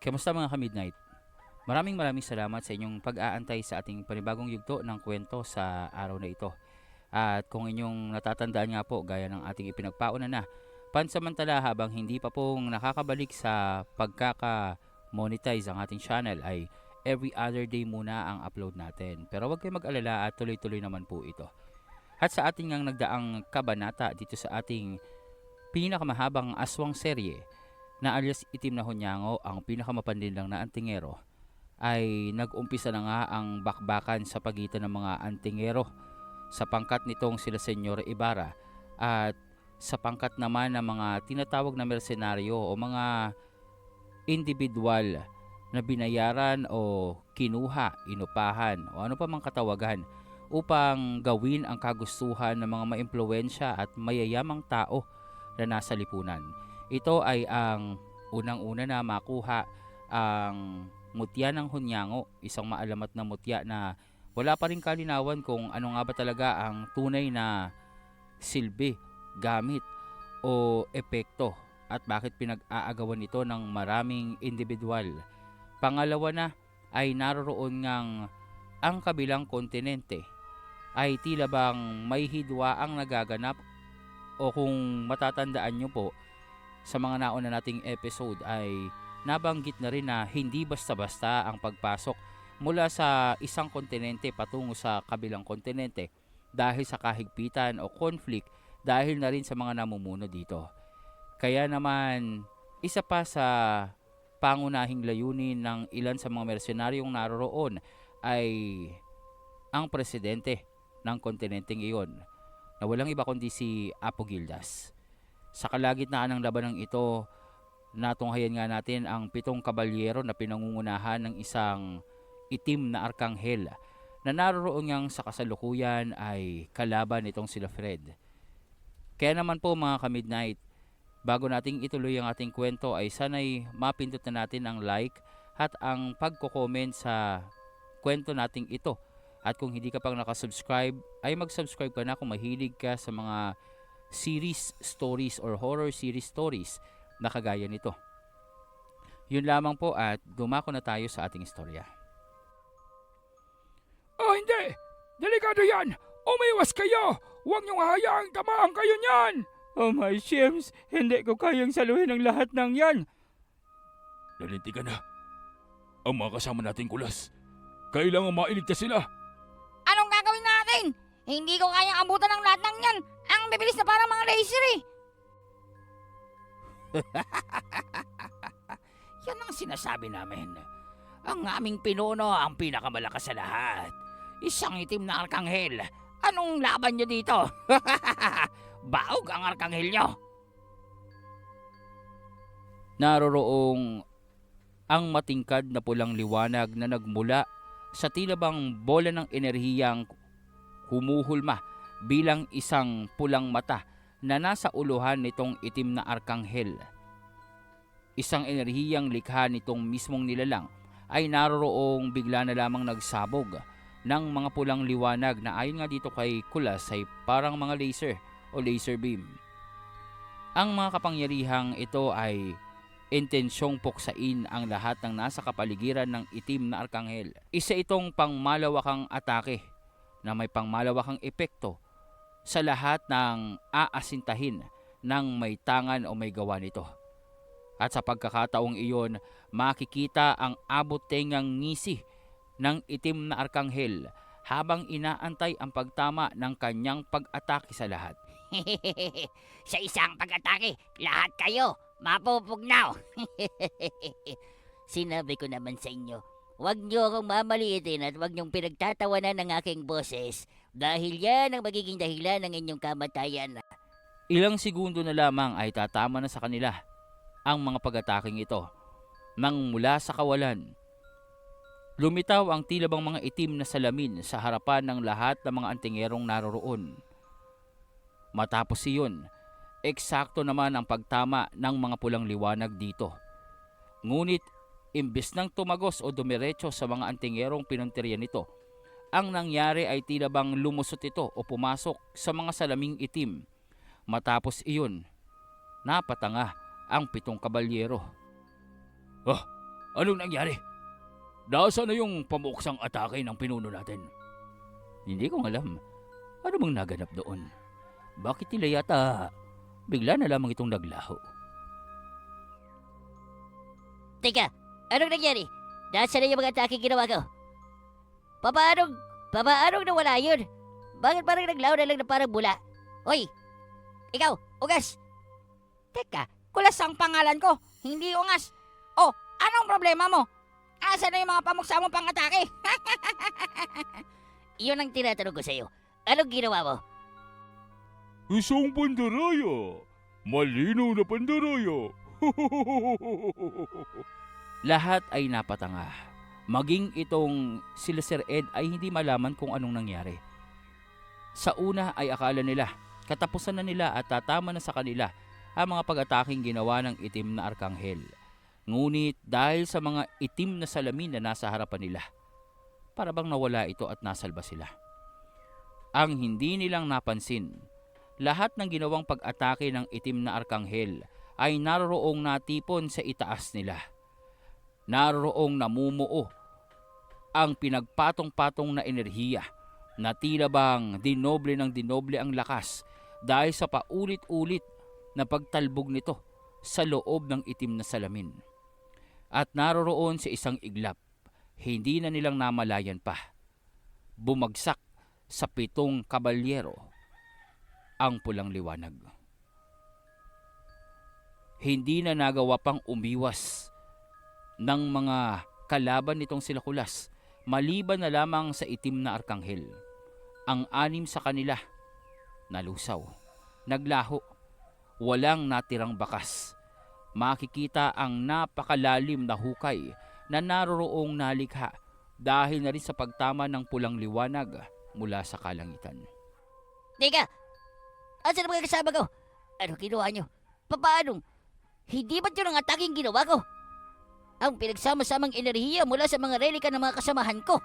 Kamusta mga ka-midnight? Maraming salamat sa inyong pag-aantay sa ating panibagong yugto ng kwento sa araw na ito. At kung inyong natatandaan nga po, gaya ng ating ipinagpauna na, pansamantala habang hindi pa pong nakakabalik sa pagkaka-monetize ang ating channel ay every other day muna ang upload natin. Pero huwag kayong mag-alala at tuloy-tuloy naman po ito. At sa ating ngang nagdaang kabanata dito sa ating pinakamahabang aswang serye na alias Itim na Hunyango, ang pinakamapanlinlang na antingero, ay nag-umpisa na nga ang bakbakan sa pagitan ng mga antingero sa pangkat nitong sila Senyor Ibarra at sa pangkat naman ng mga tinatawag na mersenaryo o mga individual na binayaran o kinuha, inupahan o ano pa mang katawagan upang gawin ang kagustuhan ng mga maimpluwensya at mayayamang tao na nasa lipunan. Ito ay ang unang-una na makuha ang mutya ng Hunyango, isang maalamat na mutya na wala pa rin kalinawan kung ano nga ba talaga ang tunay na silbi, gamit o epekto at bakit pinag-aagawan ito ng maraming individual. Pangalawa na ay naroroon ngang ang kabilang kontinente ay tila bang may hidwa ang nagaganap o kung matatandaan nyo po sa mga nauna nating episode ay nabanggit na rin na hindi basta-basta ang pagpasok mula sa isang kontinente patungo sa kabilang kontinente dahil sa kahigpitan o conflict dahil na rin sa mga namumuno dito. Kaya naman isa pa sa pangunahing layunin ng ilan sa mga mersenaryong naroroon ay ang presidente ng kontinenteng iyon na walang iba kundi si Apo Gildas. Sa kalagitnaan ng labanang ito, natunghayan nga natin ang 7 kabalyero na pinangungunahan ng isang itim na arkanghel na naroroon ngang sa kasalukuyan ay kalaban itong sila Fred. Kaya naman po mga ka-midnight, bago nating ituloy ang ating kwento ay sana'y mapindot na natin ang like at ang pagko-comment sa kwento nating ito. At kung hindi ka pang nakasubscribe, ay mag-subscribe ka na kung mahilig ka sa mga series stories or horror series stories na kagaya nito. Yun lamang po at dumako na tayo sa ating istorya. Oh, hindi! Delikado yan! Umiwas kayo! Huwag niyong hayaang tamaan kayo niyan! Oh my shims, hindi ko kayang saluhin ang lahat ng yan. Nalintikan na. Ang mga kasama nating kulas. Kailangan mailigtas sila. Anong gagawin natin? Hindi ko kayang abutan ng lahat ng yan. Ang bibilis na parang mga laser eh. Yan ang sinasabi namin. Ang aming pinuno ang pinakamalakas sa lahat. Isang itim na arkanghel. Anong laban nyo dito? Baog ang arkanghel nyo. Naroroong ang matingkad na pulang liwanag na nagmula sa tila bang bola ng enerhiyang humuhulma bilang isang pulang mata na nasa uluhan nitong itim na arkanghel. Isang enerhiyang likha nitong mismong nilalang ay naroroong bigla na lamang nagsabog ng mga pulang liwanag na ayon nga dito kay Kulas ay parang mga laser o laser beam. Ang mga kapangyarihang ito ay intensyong puksain ang lahat ng nasa kapaligiran ng itim na arkanghel. Isa itong pangmalawakang atake na may pangmalawakang epekto sa lahat ng aasintahin ng may tangan o may gawa nito. At sa pagkakataong iyon, makikita ang abot-tengang ngisi ng itim na arkanghel habang inaantay ang pagtama ng kanyang pag-atake sa lahat. Sa isang pag-atake, lahat kayo mapupugnaw. Sinabi ko naman sa inyo, huwag niyo akong mamaliitin at huwag niyong pinagtatawanan ng aking boses dahil yan ang magiging dahilan ng inyong kamatayan. Ilang segundo na lamang ay tatama na sa kanila ang mga pag-ataking ito. Nang mula sa kawalan, lumitaw ang tila bang mga itim na salamin sa harapan ng lahat ng mga antingerong naroroon. Matapos iyon, eksakto naman ang pagtama ng mga pulang liwanag dito. Ngunit, imbes nang tumagos o dumiretso sa mga antingerong pinuntirya nito, ang nangyari ay tila bang lumusot ito o pumasok sa mga salaming itim. Matapos iyon, napatanga ang 7 kabalyero. Ah, Anong nangyari? Nasaan na yung pamuksang atake ng pinuno natin? Hindi ko alam. Ano bang naganap doon? Bakit nila yata bigla na lamang itong naglaho? Teka, anong nangyari? Nasaan na yung mga atake ginawa ko? Papaanong nawala yun? Bakit parang naglaho na lang na parang bula? Hoy, ikaw, Ugas! Teka, Kulas ang pangalan ko, hindi Ungas. Oh, anong problema mo? Asa na yung mga pamuksa mo pang atake? Iyon ang tinatanong ko sa'yo. Anong ginawa mo? Isang pandaraya. Malinaw na pandaraya. Lahat ay napatanga. Maging itong sila Sir Ed ay hindi malaman kung anong nangyari. Sa una ay akala nila, katapusan na nila at tatama na sa kanila ang mga pag-ataking ginawa ng itim na arkanghel. Ngunit dahil sa mga itim na salamin na nasa harapan nila, para bang nawala ito at nasalba sila. Ang hindi nilang napansin, lahat ng ginawang pag-atake ng itim na arkanghel ay naroroong natipon sa itaas nila. Naroroong namumuo ang pinagpatong-patong na enerhiya na tila bang dinoble ng dinoble ang lakas dahil sa paulit-ulit na pagtalbog nito sa loob ng itim na salamin. At naroroon sa isang iglap, hindi na nilang namalayan pa. Bumagsak sa 7 kabalyero ang pulang liwanag. Hindi na nagawa pang umiwas ng mga kalaban nitong sila Kulas, maliban na lamang sa itim na arkanghel. Ang 6 sa kanila nalusaw, naglaho, walang natirang bakas. Makikita ang napakalalim na hukay na naroroong nalikha dahil na rin sa pagtama ng pulang liwanag mula sa kalangitan. Teka! Asan ang mga kasama ko? Ano ginawa nyo? Paano? Hindi ba't yun ang ataking ginawa ko? Ang pinagsama-samang enerhiya mula sa mga relika ng mga kasamahan ko.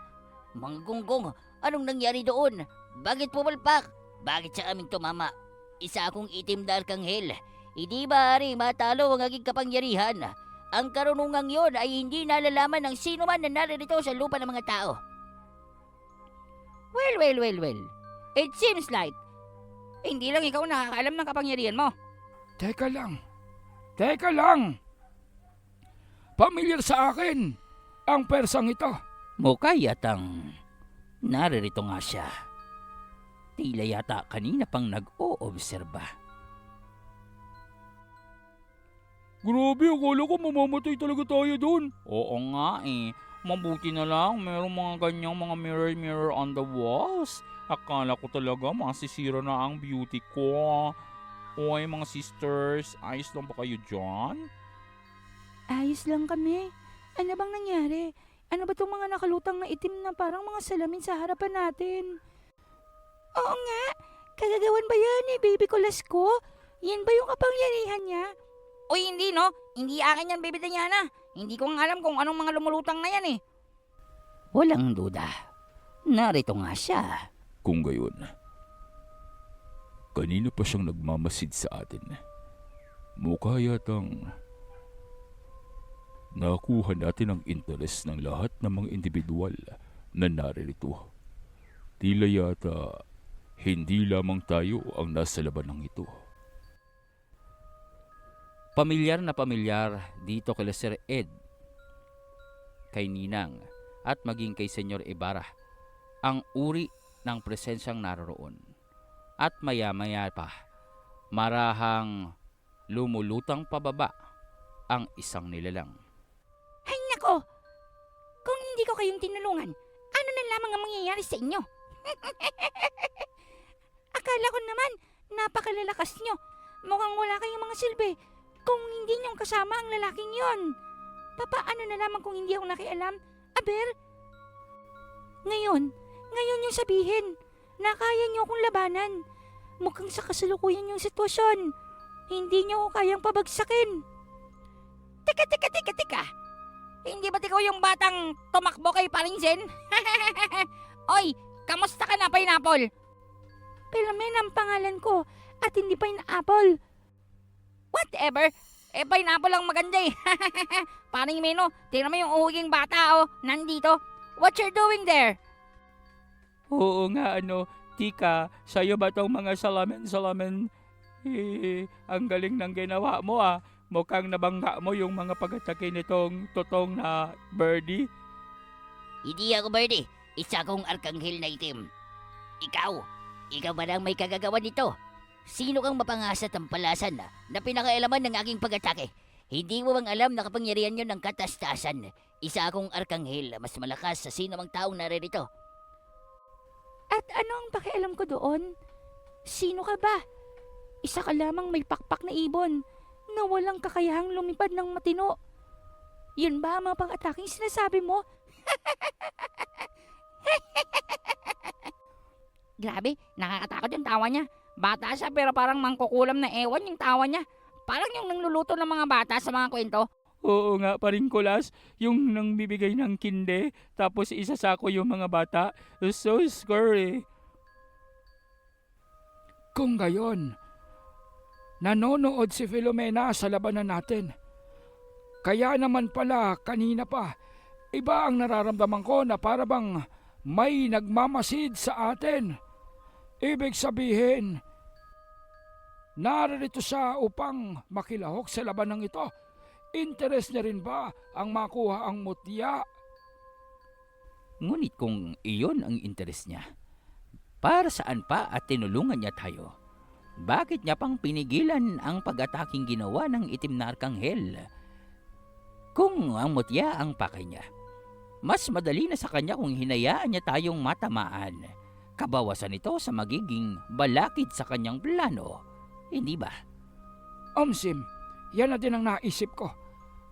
Mga gunggong, anong nangyari doon? Bakit pumalpak? Bakit sa aming tumama? Isa akong itim na arkanghel. Hindi maaari matalo ang aking kapangyarihan. Ang karunungang yon ay hindi nalalaman ng sino man na naririto sa lupa ng mga tao. Well. It seems like hindi lang ikaw nakakaalam ng kapangyarihan mo. Teka lang. Pamilyar sa akin ang persang ito. Mukha yatang naririto nga siya. Tila yata kanina pang nag-o-obserba. Grabe, akala ko mamamatay talaga tayo doon. Oo nga eh. Mabuti na lang merong mga ganyang mga mirror on the walls. Akala ko talaga masisira na ang beauty ko. Oy mga sisters, ayos lang ba kayo dyan? Ayos lang kami. Ano bang nangyari? Ano ba itong mga nakalutang na itim na parang mga salamin sa harapan natin? Oo nga. Kagagawan ba yan ni Baby Kulas ko? Yan ba yung kapangyarihan niya? Uy, hindi no. Hindi akin yan, Baby Danyana. Hindi ko nga alam kung anong mga lumulutang na yan eh. Walang duda. Narito nga siya. Kung gayon, kanina pa siyang nagmamasid sa atin. Mukha yatang nakuha natin ang interes ng lahat ng mga individual na naririto. Tila yata hindi lamang tayo ang nasa labanang ito. Pamilyar na pamilyar dito kay Sir Ed, kay Ninang at maging kay Senyor Ibarra ang uri ng presensyang naroroon. At maya-maya pa, marahang lumulutang pababa ang isang nilalang. Ay nako! Kung hindi ko kayong tinulungan, ano na lamang ang mangyayari sa inyo? Akala ko naman, napakalalakas nyo. Mukhang wala kayong mga silbi kung hindi niyong kasama ang lalaking yon. Papaano na lamang kung hindi ako nakialam? Aber? Ngayon yung sabihin na kaya niyo akong labanan. Mukhang sa kasalukuyan yung sitwasyon. Hindi niyo ako kayang pabagsakin. Teka. Hindi ba't ikaw yung batang tumakbo kay Paringzen? Oy, kamusta ka na, Pineapple? Pilmen ang pangalan ko at hindi Pineapple. Whatever. pineapple ang maganda eh. Paring Meno, tingnan mo yung uhuging bata nandito. What you're doing there? Oo nga tika, sa'yo ba tong mga salamin? Ang galing ng ginawa mo Mukhang nabangga mo yung mga pag-atake nitong totong na birdie. Hindi ako Birdie. Isa akong arkanghel na itim. Ikaw ba lang may kagagawa nito? Sino kang mapangasa tampalasan na pinakailaman ng aking pag-atake? Hindi mo bang alam na kapangyarihan yun ng katastasan? Isa akong arkanghel, mas malakas sa sino mang taong naririto. At ano ang pakialam ko doon? Sino ka ba? Isa ka lamang may pakpak na ibon na walang kakayahang lumipad ng matino. Yun ba ang mga pang-ataking sinasabi mo? Grabe, nakakatakot yung tawa niya. Bata siya pero parang mangkukulam na ewan yung tawa niya. Parang yung nangluluto ng mga bata sa mga kwento. Oo nga, paring Kulas, yung nang bibigay ng kinde, tapos isasako yung mga bata. So scary. Kung gayon, nanonood si Filomena sa labanan natin. Kaya naman pala kanina pa, iba ang nararamdaman ko na para bang may nagmamasid sa atin. Ibig sabihin, naririto siya upang makilahok sa labanang ito. Interes niya rin ba ang makuha ang mutya? Ngunit kung iyon ang interes niya, para saan pa at tinulungan niya tayo? Bakit niya pang pinigilan ang pag-ataking ginawa ng itim na arkanghel? Kung ang mutya ang pakay niya, mas madali na sa kanya kung hinayaan niya tayong matamaan. Kabawasan ito sa magiging balakid sa kanyang plano. Hindi ba? Omsim, yan na din ang naisip ko.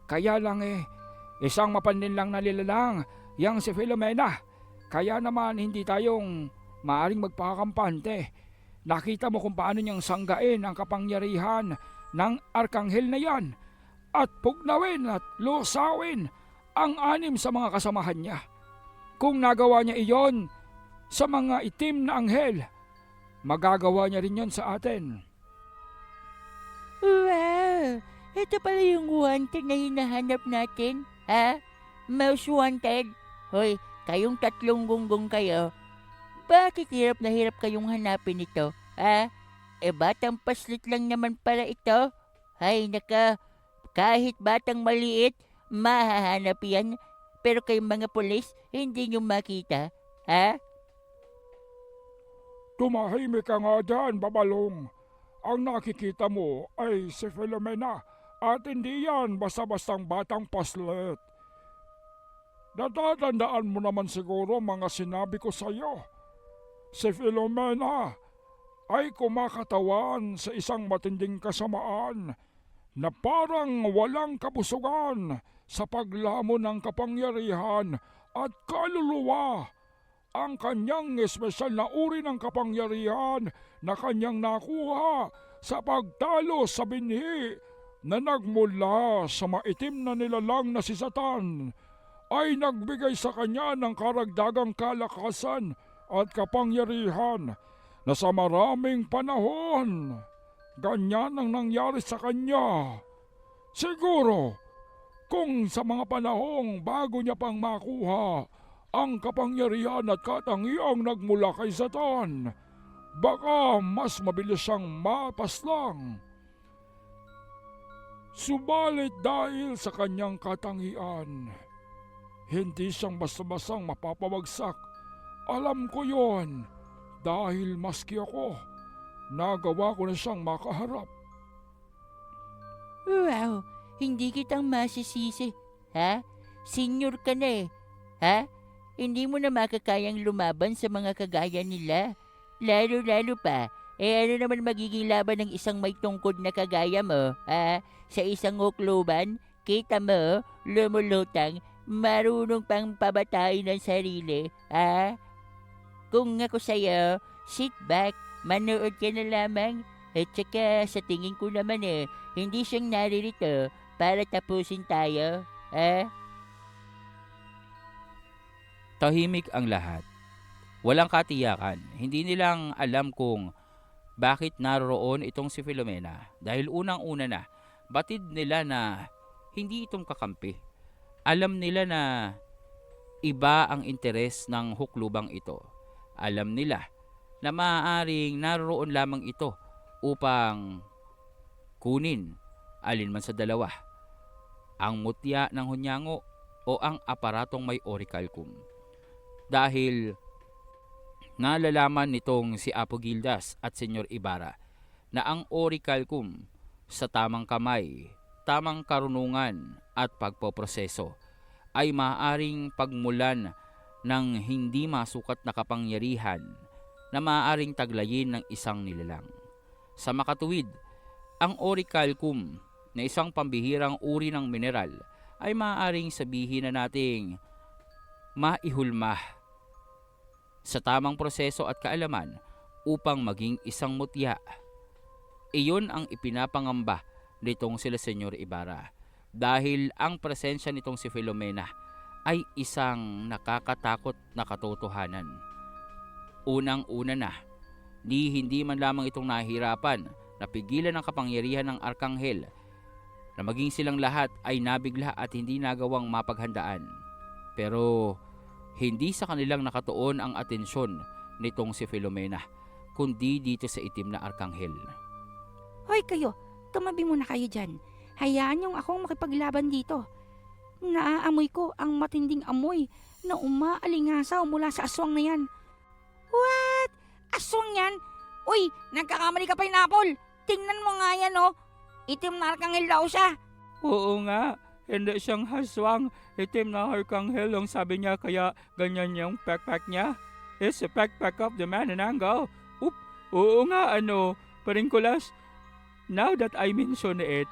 Kaya lang isang mapanlin lang na nilalang yang si Filomena. Kaya naman hindi tayong maaring magpakakampante. Nakita mo kung paano niyang sanggain ang kapangyarihan ng arkanghel na yan at pugnawin at lusawin ang 6 sa mga kasamahan niya. Kung nagawa niya iyon sa mga itim na anghel, magagawa niya rin yon sa atin. Wow! Ito pala yung wanted na hinahanap natin, ha? Most wanted? Hoy, kayong 3 gunggong kayo. Bakit hirap na hirap kayong hanapin ito, ha? Batang paslit lang naman para ito. Hay naka, kahit batang maliit, mahahanap yan. Pero kayong mga pulis, hindi nyo makita, ha? Tumahimik ka nga dyan, babalong. Ang nakikita mo ay si Filomena at hindi yan basta-bastang batang paslit. Natatandaan mo naman siguro mga sinabi ko sa iyo. Si Filomena ay kumakatawan sa isang matinding kasamaan na parang walang kabusugan sa paglamon ng kapangyarihan at kaluluwa. Ang kanyang espesyal na uri ng kapangyarihan na kanyang nakuha sa pagtalo sa binhi na nagmula sa maitim na nilalang na si Satan ay nagbigay sa kanya ng karagdagang kalakasan at kapangyarihan na sa maraming panahon ganyan ang nangyari sa kanya. Siguro kung sa mga panahong bago niya pang makuha ang kapangyarihan at katangiang nagmula kay Satan, baka mas mabilis siyang mapaslang. Subalit dahil sa kanyang katangian, hindi siyang basta-bastang mapapawagsak. Alam ko yon dahil maski ako, nagawa ko na siyang makaharap. Wow, hindi kitang masisisi, ha? Senior ka na ha? Hindi mo na makakayang lumaban sa mga kagaya nila. Lalo-lalo pa, ano naman magiging laban ng isang may tungkod na kagaya mo, ha? Sa isang ukluban, kita mo, lumulutang, marunong pang pabatay ng sarili, ha? Kung ako sa'yo, sit back, manood ka na lamang. At saka sa tingin ko naman hindi siyang naririto para tapusin tayo, ha? Tahimik ang lahat. Walang katiyakan. Hindi nilang alam kung bakit naroon itong si Filomena. Dahil unang-una na, batid nila na hindi itong kakampi. Alam nila na iba ang interes ng huklubang ito. Alam nila na maaaring naroon lamang ito upang kunin alinman sa dalawa, ang mutya ng Hunyango o ang aparatong may orichalcum. Dahil nalalaman nitong si Apo Gildas at Senyor Ibarra na ang orichalcum sa tamang kamay, tamang karunungan at pagpoproseso ay maaaring pagmulan ng hindi masukat na kapangyarihan na maaaring taglayin ng isang nilalang. Sa makatuwid, ang orichalcum na isang pambihirang uri ng mineral ay maaaring sabihin na nating maihulma sa tamang proseso at kaalaman upang maging isang mutya. Iyon ang ipinapangamba nitong sila Senyor Ibarra dahil ang presensya nitong si Filomena ay isang nakakatakot na katotohanan. Unang-una na, hindi man lamang itong nahihirapan na pigilan ang kapangyarihan ng Arkanghel na maging silang lahat ay nabigla at hindi nagawang mapaghandaan. Pero hindi sa kanilang nakatuon ang atensyon nitong si Filomena, kundi dito sa itim na Arkanghel. Hoy kayo, tumabi muna kayo dyan. Hayaan niyong akong makipaglaban dito. Naaamoy ko ang matinding amoy na umaalingasaw mula sa aswang na yan. What? Aswang yan? Uy, nagkakamali ka, Pineapple. Tingnan mo nga yan, oh. Itim na Arkanghel daw siya. Oo nga, hindi siyang haswang. Itim na Arkanghel ang sabi niya, kaya ganyan yung backpack niya. It's a backpack of the Manananggal. Oo nga, Paringkulas. Now that I mention it,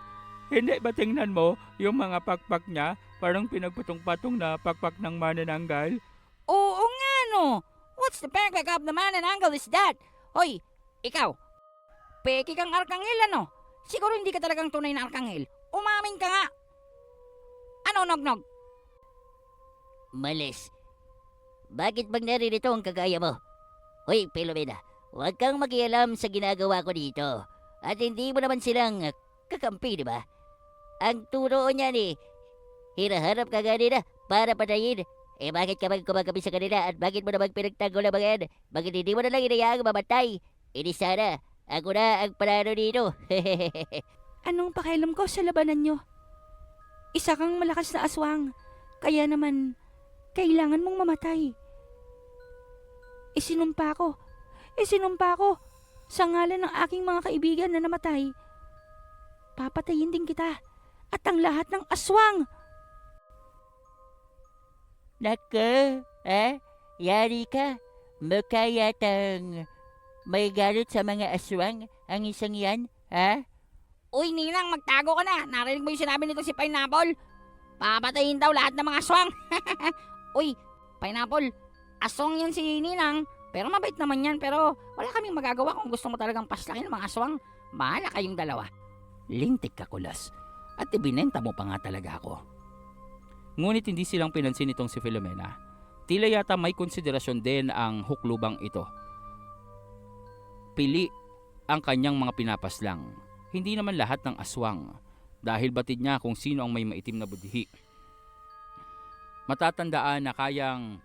hindi ba tingnan mo yung mga pakpak niya parang pinagpatong-patong na pakpak ng Manananggal? Oo nga, no. What's the backpack of the Manananggal is that? Hoy, ikaw. Peki kang Arkanghel, ano? Siguro hindi ka talagang tunay na Arkanghel. Umamin ka nga. Ano, Nognog? Malis. Bakit bang naririto ang kagaya mo? Hoy, Filomena, huwag kang makialam sa ginagawa ko dito. At hindi mo naman silang kakampi, di ba? Ang turo niya ni hinaharap ka kanina para patayin. Bakit ka magkumakampi sa kanila at bakit mo naman pinagtanggol ang mga yan? Bakit hindi mo na lang inayaang mamatay? Sana, ako na ang panalo dito. Anong pakialam ko sa labanan nyo? Isa kang malakas na aswang. Kaya naman, kailangan mong mamatay. Isinumpa ko sa ngalan ng aking mga kaibigan na namatay. Papatayin din kita at ang lahat ng aswang. Nako, yari ka. Mukha yatang may galit sa mga aswang ang isang yan, Uy, Ninang, magtago ka na. Narinig mo yung sinabi nito si Pineapple. Papatayin daw lahat ng mga aswang. Uy, Pineapple, aswang yan si Ninang. Pero mabait naman yan. Pero wala kaming magagawa kung gusto mo talagang paslakin ng mga aswang. Bahala kayong dalawa. Lintik ka, Kulas. At ibinenta mo pa nga talaga ako. Ngunit hindi silang pinansin itong si Filomena. Tila yata may konsiderasyon din ang huklubang ito. Pili ang kanyang mga pinapaslang. Hindi naman lahat ng aswang, dahil batid niya kung sino ang may maitim na budhi. Matatandaan na kayang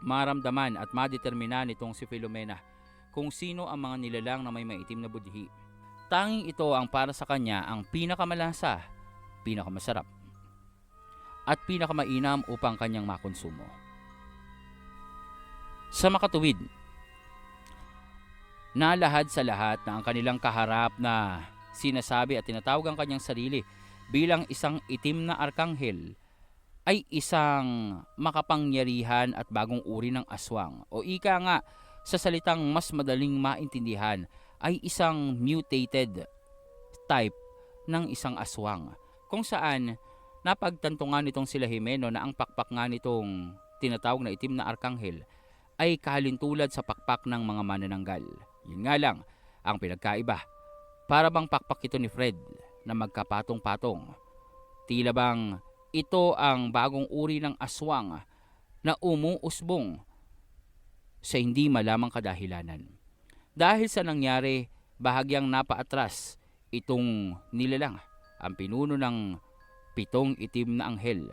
maramdaman at madetermina nitong si Filomena kung sino ang mga nilalang na may maitim na budhi. Tanging ito ang para sa kanya ang pinakamalasa, pinakamasarap, at pinakamainam upang kanyang makonsumo. Sa makatuwid, nalahad sa lahat na ang kanilang kaharap na sinasabi at tinatawag ang kanyang sarili bilang isang itim na Arkanghel ay isang makapangyarihan at bagong uri ng aswang, o ika nga sa salitang mas madaling maintindihan ay isang mutated type ng isang aswang, kung saan napagtanto nga nitong sila Jimeno na ang pakpak nga nitong tinatawag na itim na Arkanghel ay kahalintulad sa pakpak ng mga manananggal. Yun nga lang, ang pinagkaiba, para bang pakpak ito ni Fred na magkapatong-patong. Tila bang ito ang bagong uri ng aswang na umuusbong sa hindi malamang kadahilanan. Dahil sa nangyari, bahagyang napaatras itong nilalang ang pinuno ng 7 itim na anghel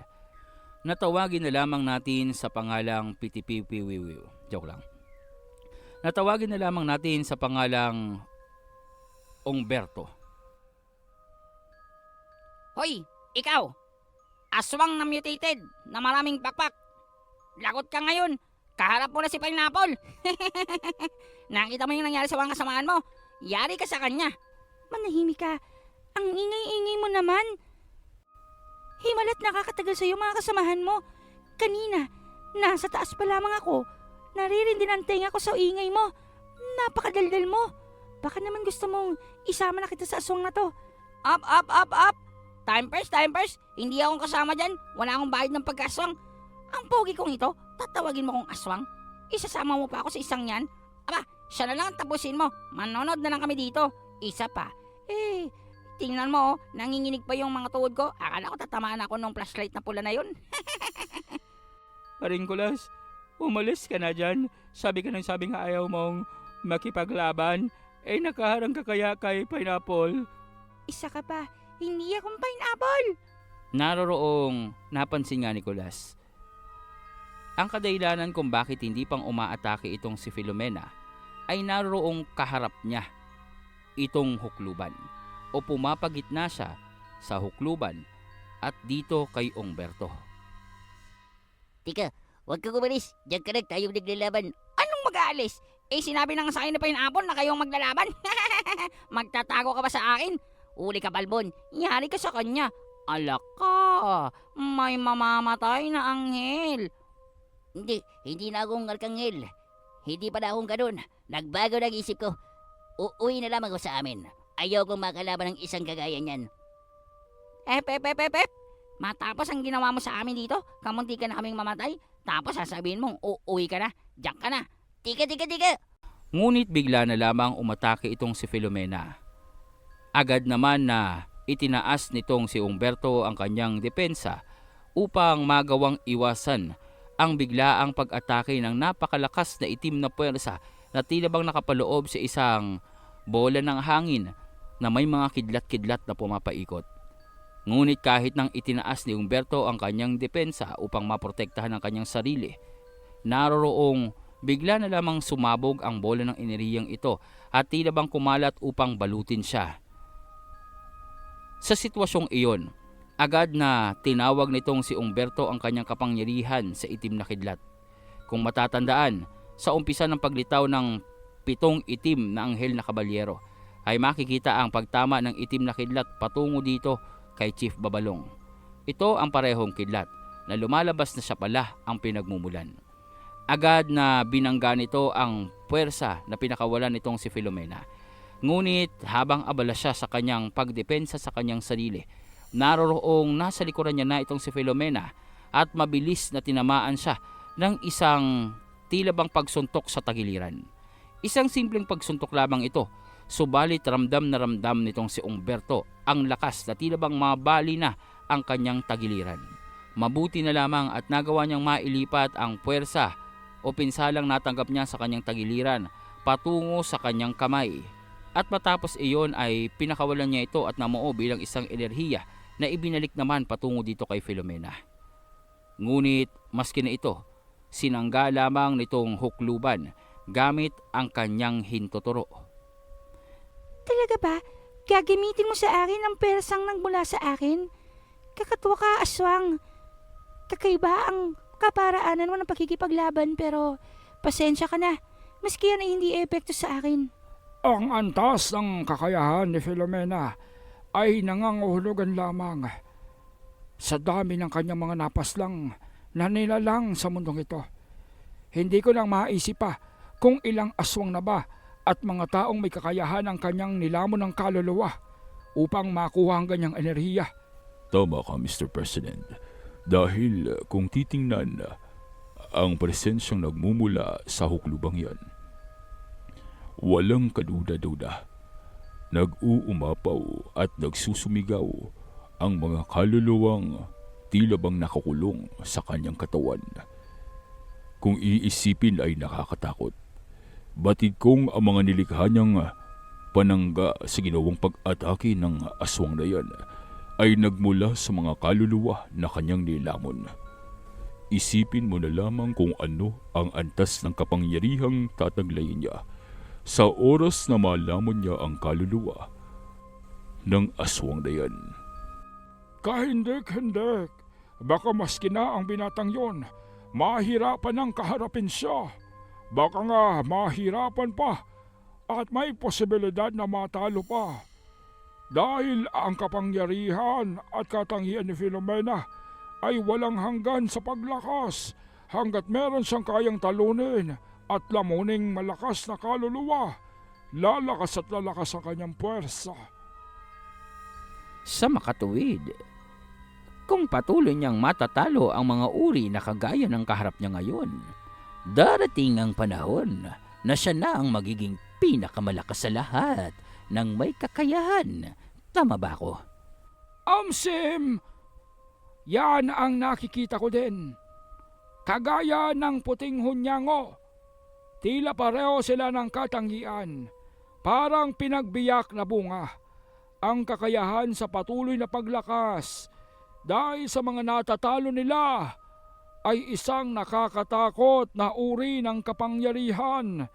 na tawagin na lamang natin sa pangalang Pitipipiwiwiw. Joke lang. Natawagin na lamang natin sa pangalang Umberto. Hoy, ikaw! Aswang na mutated na maraming pakpak. Lagot ka ngayon. Kaharap mo na si Pineapple. Nakita mo yung nangyari sa mga kasamaan mo. Yari ka sa kanya. Manahimik ka. Ang ingay-ingay mo naman. Himalat nakakatagal sa'yo mga kasamahan mo. Kanina, nasa taas pa lamang ako. Naririndi ang tenga ko sa ingay mo. Napakadaldal mo. Baka naman gusto mong isama na kita sa aswang na to. Up, up, up, up! Time first. Hindi akong kasama dyan. Wala akong bayad ng pagkaswang. Ang pogi kong ito, tatawagin mo kong aswang. Isasama mo pa ako sa isang yan. Aba, siya na lang ang tapusin mo. Manonood na lang kami dito. Isa pa. Tingnan mo, nanginginig pa yung mga tuhod ko. Akala ko tatamaan ako ng flashlight na pula na yun. Paring Kulas, umalis ka na dyan. Sabi ka nga ayaw mong makipaglaban. Nakaharang ka kaya kay Pineapple. Isa ka pa. Hindi akong Pineapple. Naroroong napansin nga ni Nicolas ang kadahilanan kung bakit hindi pang umaatake itong si Filomena ay naroroong kaharap niya itong hukluban o pumapagitna siya sa hukluban at dito kay Umberto. Tika, huwag ka kumalis. Diyan ka tayong naglalaban. Anong mag-aalis? Sinabi na nga sa akin na Pineapple na kayong maglalaban. Magtatago ka ba sa akin? Uli ka, Balbon. Yari ka sa kanya. Alak ka. May mamamatay na anghel. Hindi na akong arkanghel. Hindi pa na akong ganun. Nagbago ng isip ko. Uuwi na lamang ako sa amin. Ayaw kong makalaban ng isang kagaya niyan. Matapos ang ginawa mo sa amin dito, kamunti ka na kaming mamatay, tapos sasabihin mong uuwi ka na, diyan ka na. Tika! Ngunit bigla na lamang umatake itong si Filomena. Agad naman na itinaas nitong si Umberto ang kanyang depensa upang magawang iwasan ang biglaang pag-atake ng napakalakas na itim na puwersa na tila bang nakapaloob sa isang bola ng hangin na may mga kidlat-kidlat na pumapaikot. Ngunit kahit nang itinaas ni Umberto ang kanyang depensa upang maprotektahan ang kanyang sarili, naroroong bigla na lamang sumabog ang bola ng enerhiyang ito at tila bang kumalat upang balutin siya. Sa sitwasyong iyon, agad na tinawag nitong si Umberto ang kanyang kapangyarihan sa itim na kidlat. Kung matatandaan, sa umpisa ng paglitaw ng 7 itim na anghel na kabalyero, ay makikita ang pagtama ng itim na kidlat patungo dito kay Chief Babalong. Ito ang parehong kidlat na lumalabas na siya pala ang pinagmumulan. Agad na binangga nito ang puwersa na pinakawalan nitong si Filomena. Ngunit habang abala siya sa kanyang pagdepensa sa kanyang sarili, naroroong nasa likuran niya na itong si Filomena at mabilis na tinamaan siya ng isang tila bang pagsuntok sa tagiliran. Isang simpleng pagsuntok lamang ito, subalit ramdam na ramdam nitong si Umberto ang lakas na tila bang mabali na ang kanyang tagiliran. Mabuti na lamang at nagawa niyang mailipat ang puwersa o pinsalang natanggap niya sa kanyang tagiliran patungo sa kanyang kamay. At matapos iyon ay pinakawalan niya ito at namuo bilang isang enerhiya na ibinalik naman patungo dito kay Filomena. Ngunit maski na ito, sinangga lamang nitong hukluban gamit ang kanyang hintuturo. Talaga ba? Gagamitin mo sa akin ang persang nagmula sa akin? Kakatuwa ka, aswang. Kakaiba ang kaparaanan mo ng pakikipaglaban pero pasensya ka na. Maski yan ay hindi epekto sa akin. Ang antas ng kakayahan ni Filomena ay nangangahulugan lamang sa dami ng kanyang mga napaslang na nilalang sa mundong ito. Hindi ko lang maisip pa kung ilang aswang na ba at mga taong may kakayahan ang kanyang nilamon ng kaluluwa upang makuha ang ganyang enerhiya. Tama ka, Mr. President. Dahil kung titingnan ang presensyang nagmumula sa huklubang yan, walang kaduda-duda. Nag-uumapaw at nagsusumigaw ang mga kaluluwang tila bang nakakulong sa kanyang katawan. Kung iisipin ay nakakatakot. Batid kong ang mga nilikha niyang panangga sa ginawang pag-atake ng aswang na yan ay nagmula sa mga kaluluwa na kanyang nilamon. Isipin mo na lamang kung ano ang antas ng kapangyarihang tataglayin niya sa oras na malamon niya ang kaluluwa ng aswang na yan. Kahindik-hindik. Baka maski na ang binatang yon, mahirapan ang kaharapin siya. Baka nga mahirapan pa at may posibilidad na matalo pa. Dahil ang kapangyarihan at katangian ni Filomena ay walang hanggan sa paglakas hanggat meron siyang kayang talunin at lamuning malakas na kaluluwa. Lalakas at lalakas ang kanyang puwersa. Sa makatuwid, kung patuloy niyang matatalo ang mga uri na kagaya ng kaharap niya ngayon, darating ang panahon na siya na ang magiging pinakamalakas sa lahat ng may kakayahan. Tama ba ako? Sim, yan ang nakikita ko din. Kagaya ng puting hunyango, tila pareho sila ng katangian, parang pinagbiyak na bunga. Ang kakayahan sa patuloy na paglakas dahil sa mga natatalo nila ay isang nakakatakot na uri ng kapangyarihan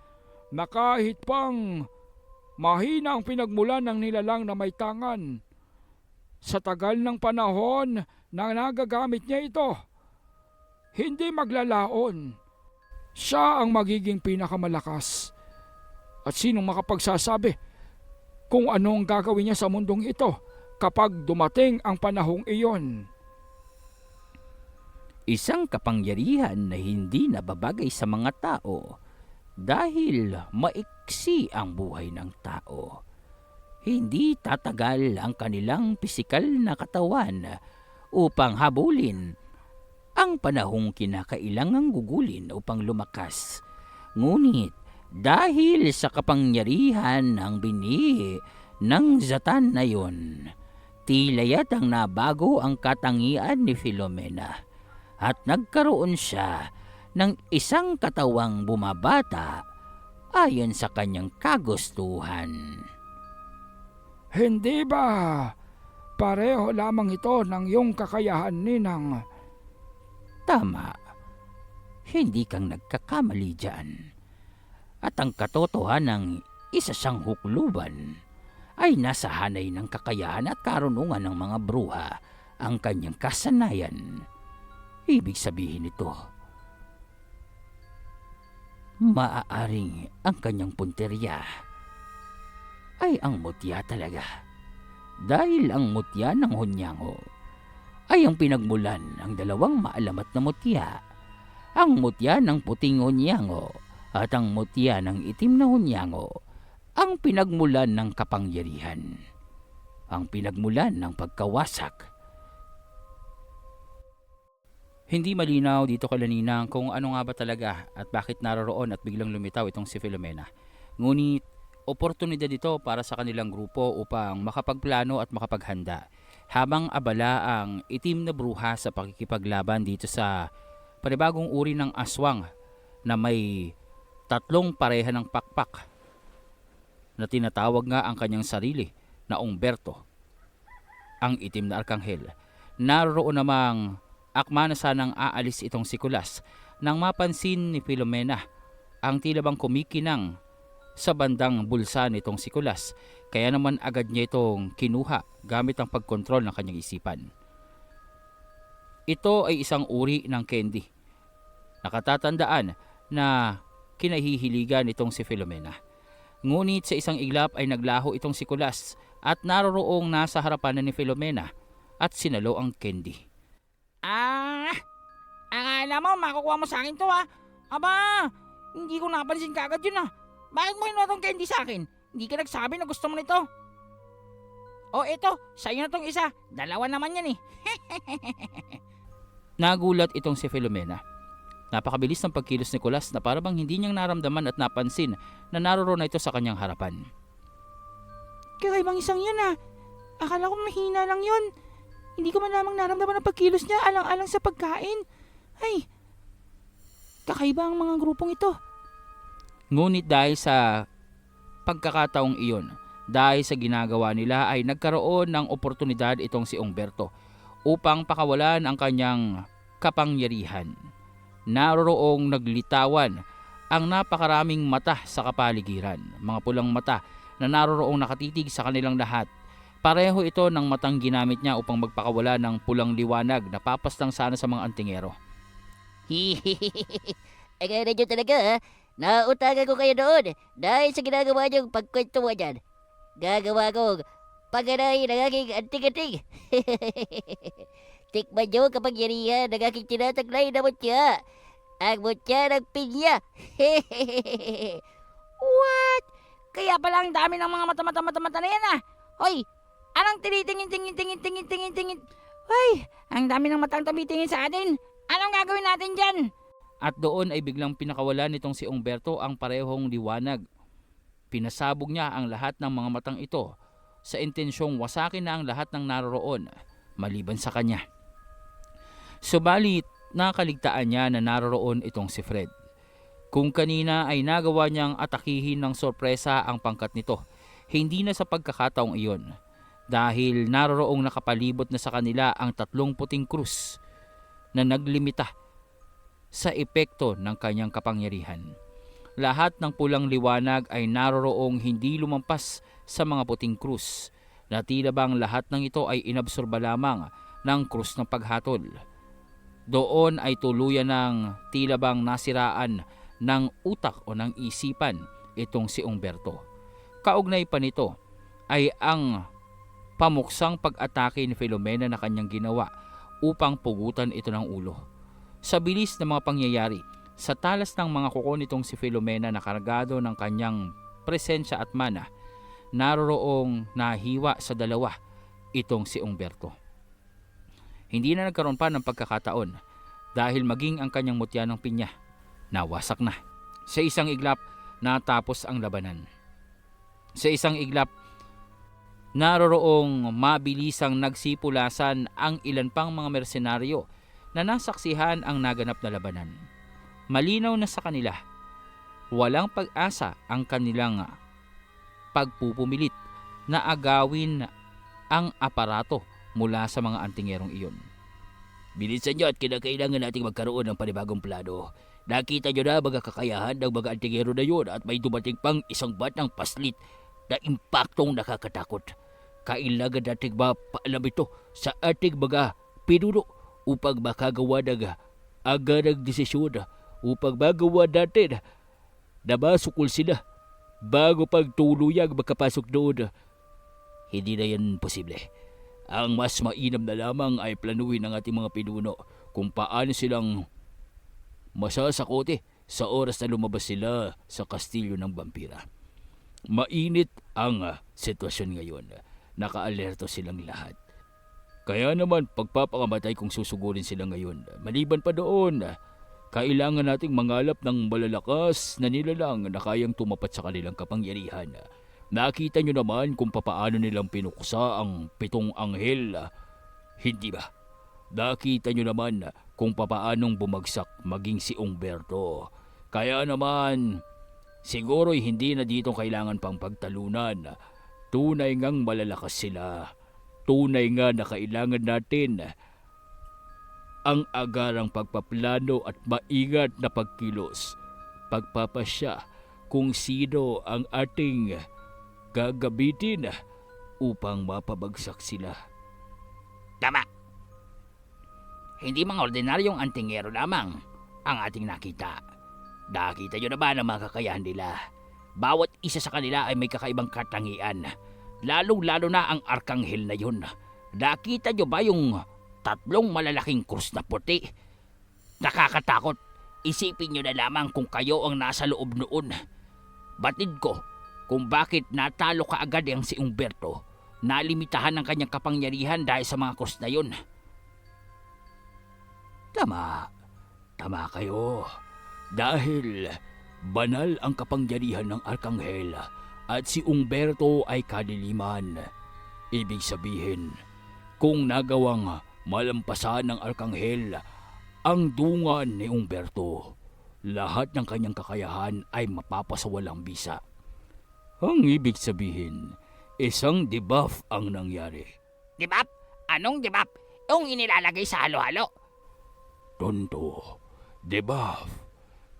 na kahit pang mahina ang pinagmulan ng nilalang na may tangan, sa tagal ng panahon na nagagamit niya ito, hindi maglalaon. Siya ang magiging pinakamalakas. At sinong makapagsasabi kung anong gagawin niya sa mundong ito kapag dumating ang panahong iyon? Isang kapangyarihan na hindi nababagay sa mga tao dahil maiksi ang buhay ng tao. Hindi tatagal ang kanilang pisikal na katawan upang habulin ang panahong kinakailangang gugulin upang lumakas. Ngunit dahil sa kapangyarihan ng bini ng Zatan na yon, tila yatang nabago ang katangian ni Filomena at nagkaroon siya ng isang katawang bumabata ayon sa kanyang kagustuhan. Hindi ba pareho lamang ito ng iyong kakayahan, Ninang? Tama, hindi kang nagkakamali dyan. At ang katotohanan ng isa siyang hukluban ay nasa hanay ng kakayahan at karunungan ng mga bruha ang kanyang kasanayan. Ibig sabihin nito, maaaring ang kanyang punteriya ay ang mutya talaga. Dahil ang mutya ng hunyango ay ang pinagmulan ng dalawang maalamat na mutya. Ang mutya ng puting hunyango at ang mutya ng itim na hunyango ang pinagmulan ng kapangyarihan, ang pinagmulan ng pagkawasak. Hindi malinaw dito kay Ninang kung ano nga ba talaga at bakit naroroon at biglang lumitaw itong si Filomena. Ngunit oportunidad ito para sa kanilang grupo upang makapagplano at makapaghanda habang abala ang itim na bruha sa pakikipaglaban dito sa panibagong uri ng aswang na may 3 pareha ng pakpak na tinatawag nga ang kanyang sarili na Umberto, ang itim na arkanghel. Naroon namang akma na sanang aalis itong si Kulas nang mapansin ni Filomena ang tila bang kumikinang sa bandang bulsa nitong si Kulas, kaya naman agad niya itong kinuha gamit ang pagkontrol ng kanyang isipan. Ito ay isang uri ng candy. Nakatatandaan na kinahihiligan itong si Filomena. Ngunit sa isang iglap ay naglaho itong si Kulas at naroroong nasa harapan na ni Filomena at sinalo ang candy. Akala mo makukuha mo sa akin to Aba, hindi ko napansin kaagad yun Bakit mo kinuha tong candy sa akin? Hindi ka nagsabi na gusto mo nito. O eto, sa'yo na tong isa. 2 naman yan Nagulat itong si Filomena. Napakabilis ng pagkilos ni Kulas na para bang hindi niyang naramdaman at napansin na naroroon na ito sa kanyang harapan. Kakaibang isang yun Akala ko mahina lang yun. Hindi ko man lamang naramdaman ang pagkilos niya alang-alang sa pagkain. Ay, kakaiba ang mga grupong ito. Ngunit dahil sa pagkakataong iyon, Dahil sa ginagawa nila ay nagkaroon ng oportunidad itong si Umberto upang pakawalan ang kanyang kapangyarihan. Naroroong naglitawan ang napakaraming mata sa kapaligiran, mga pulang mata na naroroong nakatitig sa kanilang lahat. Pareho ito ng matang ginamit niya upang magpakawala ng pulang liwanag na papastang sana sa mga antingero. Akala nyo talaga ha? Nautagan ko kayo doon dahil sa ginagawa niyong pagkwentuhan dyan. Gagawa ko paganahin ng aking anting-anting. Tikman niyo kapangyarihan ng aking tinataglay na mutya. Ang mutya ng pinya. What? Kaya pala ang dami ng mga mata-mata na yan ah. Hoy, anong tinitingin? Hoy, ang dami ng matang tumitingin sa atin. Anong gagawin natin dyan? At doon ay biglang pinakawalan nitong si Umberto ang parehong liwanag. Pinasabog niya ang lahat ng mga matang ito sa intensyong wasakin na ang lahat ng naroroon maliban sa kanya. Subalit, nakaligtaan niya na naroroon itong si Fred. Kung kanina ay nagawa niyang atakihin ng sorpresa ang pangkat nito, hindi na sa pagkakataong iyon dahil naroroong nakapalibot na sa kanila ang 3 puting krus na naglimita sa epekto ng kanyang kapangyarihan. Lahat ng pulang liwanag ay naroroong hindi lumampas sa mga puting krus na tila bang lahat ng ito ay inabsorba lamang ng krus ng paghatol. Doon ay tuluyan ng tila bang nasiraan ng utak o ng isipan itong si Umberto. Kaugnay pa nito ay ang pamuksang pag-atake ni Filomena na kanyang ginawa upang pugutan ito ng ulo. Sa bilis ng mga pangyayari, sa talas ng mga kuko nitong si Filomena na kargado ng kanyang presensya at mana, naroroong nahiwa sa 2 itong si Umberto. Hindi na nagkaroon pa ng pagkakataon dahil maging ang kanyang mutya ng pinya nawasak na. Sa isang iglap, natapos ang labanan. Sa isang iglap, naroroong mabilisang nagsipulasan ang ilan pang mga mersenaryo na nasaksihan ang naganap na labanan. Malinaw na sa kanila, walang pag-asa ang kanilang pagpupumilit na agawin ang aparato mula sa mga antingerong iyon. Bilisan nyo at kinakailangan nating magkaroon ng panibagong plano. Nakita nyo na mga kakayahan ng mga antingero na yun at may dumating pang isang batang paslit na impaktong nakakatakot. Kailangan nating mapaalam ito sa ating mga pinuno upang makagawa ng agarang desisyon, upang magawa natin na masukol sila bago pagtuluyang makapasok doon. Hindi na yan posible. Ang mas mainam na lamang ay planuhin ng ating mga pinuno kung paano silang masasakote sa oras na lumabas sila sa kastilyo ng vampira. Mainit ang sitwasyon ngayon. Nakaalerto silang lahat. Kaya naman pagpapakamatay kung susugurin sila ngayon. Maliban pa doon, kailangan nating mangalap ng malalakas na nilalang na kayang tumapat sa kanilang kapangyarihan. Nakita nyo naman kung papaano nilang pinuksa ang 7 anghel. Hindi ba? Nakita nyo naman kung papaanong bumagsak maging si Umberto. Kaya naman, siguro hindi na dito kailangan pang pagtalunan. Tunay ngang malalakas sila. Tunay nga na kailangan natin ang agarang pagpaplano at maingat na pagkilos. Pagpapasya kung sino ang ating gagamitin upang mapabagsak sila. Tama. Hindi mga ordinaryong antingero lamang ang ating nakita. Nakita nyo na ba ang mga kakayahan nila? Bawat isa sa kanila ay may kakaibang katangian. Lalo-lalo na ang arkanghel na yun. Nakita nyo ba yung 3 malalaking krus na puti? Nakakatakot. Isipin nyo na lamang kung kayo ang nasa loob noon. Batid ko kung bakit natalo ka agad ang si Umberto. Nalimitahan ang kanyang kapangyarihan dahil sa mga krus na yun. Tama kayo. Dahil banal ang kapangyarihan ng arkanghel at si Umberto ay kadiliman. Ibig sabihin, kung nagawang malampasan ng arkanghel ang dungan ni Umberto, lahat ng kanyang kakayahan ay mapapasawalang bisa. Ang ibig sabihin, isang debuff ang nangyari. Dibap? Anong dibap? Yung inilalagay sa halo-halo. Tonto, debuff,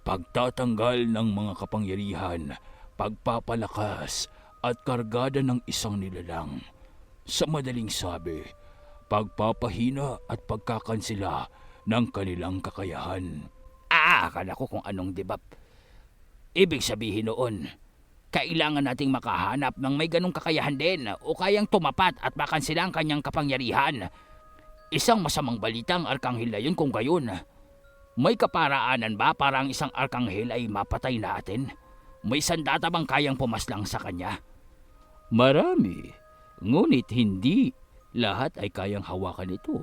pagtatanggal ng mga kapangyarihan, pagpapalakas at kargada ng isang nilalang. Sa madaling sabi, pagpapahina at pagkakansela ng kanilang kakayahan. Akala ko kung anong debap. Ibig sabihin noon, kailangan nating makahanap ng may ganong kakayahan din o kayang tumapat at makansela ang kanyang kapangyarihan. Isang masamang balitang arkanghel na yun kung gayon. May kaparaanan ba para ang isang arkanghel ay mapatay natin? May sandata bang kayang pumaslang sa kanya? Marami, ngunit hindi lahat ay kayang hawakan ito.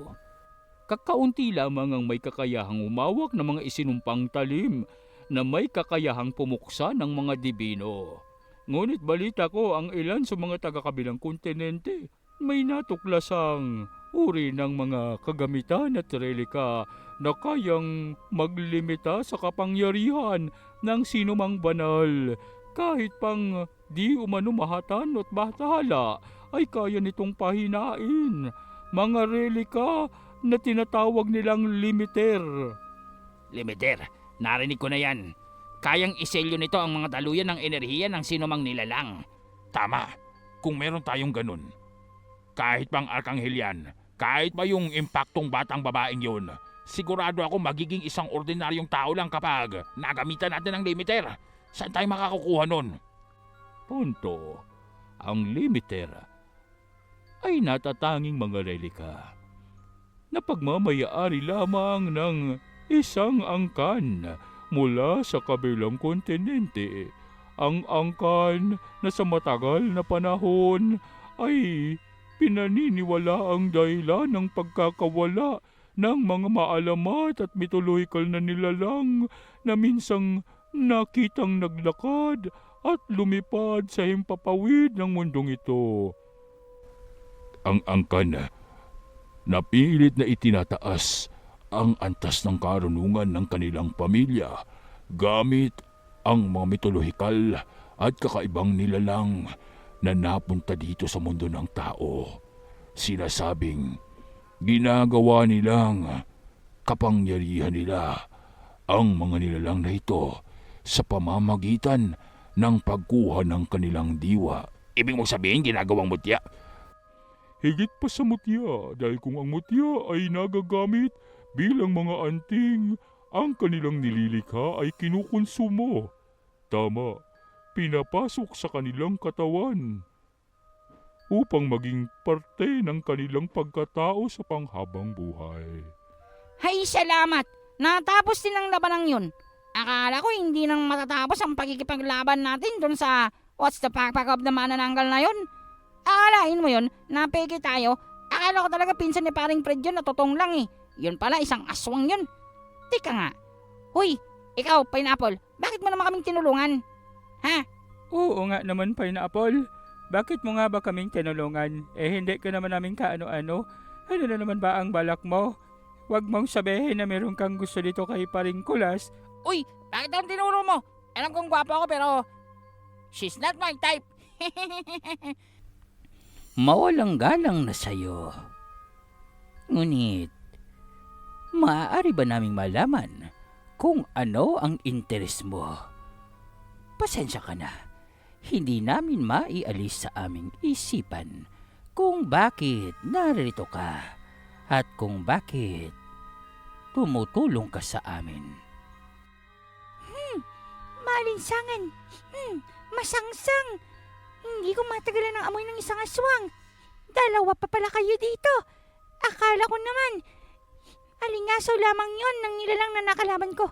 Kakaunti lamang ang may kakayahang umawak ng mga isinumpang talim na may kakayahang pumuksa ng mga dibino. Ngunit balita ko ang ilan sa mga taga-kabilang kontinente may natuklasang uri ng mga kagamitan at relika na kayang maglimita sa kapangyarihan ng sinumang banal. Kahit pang di umano mahatan at bahtala ay kaya nitong pahinain. Mga relika na tinatawag nilang limiter. Limiter, narinig ko na yan. Kayang iselyo nito ang mga daluyan ng enerhiya ng sinumang nilalang. Tama, kung meron tayong ganun. Kahit pang arkanghel yan, kahit ba yung impaktong batang babaeng yun, sigurado ako magiging isang ordinaryong tao lang kapag nagamitan natin ng limiter. Saan tayo makakakuha nun? Punto, ang limiter ay natatanging mga relika na pagmamayari lamang ng isang angkan mula sa kabilang kontinente. Ang angkan na sa matagal na panahon ay pinaniniwala ang dahilan ng pagkakawala ng mga maalamat at mitological na nilalang na minsang nakitang naglakad at lumipad sa himpapawid ng mundong ito. Ang angkan na pilit na itinataas ang antas ng karunungan ng kanilang pamilya gamit ang mga mitolohikal at kakaibang nilalang na napunta dito sa mundo ng tao. Sinasabing ginagawa nilang kapangyarihan nila ang mga nilalang na ito sa pamamagitan ng pagkuha ng kanilang diwa. Ibig mong sabihin ginagawang mutya? Higit pa sa mutya dahil kung ang mutya ay nagagamit bilang mga anting, ang kanilang nililikha ay kinukonsumo. Tama, pinapasok sa kanilang katawan upang maging parte ng kanilang pagkatao sa panghabang buhay. Hay salamat! Natapos din ang labanang yun. Akala ko hindi nang matatapos ang pagkikipaglaban natin dun sa What's the Pakpak of the Manananggal na yun. Akalain mo yun, napeke tayo. Akala ko talaga pinsan ni paring Fred yun, natutong lang eh. Yun pala, isang aswang yun. Tika nga. Hoy, ikaw, Pineapple, bakit mo naman kaming tinulungan? Ha? Oo nga naman, Pineapple. Bakit mo nga ba kaming tinulungan? Hindi ka naman namin kaano-ano. Ano na naman ba ang balak mo? Huwag mong sabihin na meron kang gusto dito kay paring Kulas. Uy, bakit ang tinuro mo? Alam kong gwapo ako pero she's not my type. Mawalang galang na sa'yo. Ngunit, maaari ba naming malaman kung ano ang interes mo? Pasensya ka na, hindi namin maialis sa aming isipan kung bakit narito ka at kung bakit tumutulong ka sa amin. Maalinsangan. Masangsang. Hindi ko matagalan ang amoy ng isang aswang. Dalawa pa pala kayo dito. Akala ko naman, alingasaw lamang yon ng nilalang na nakalaban ko.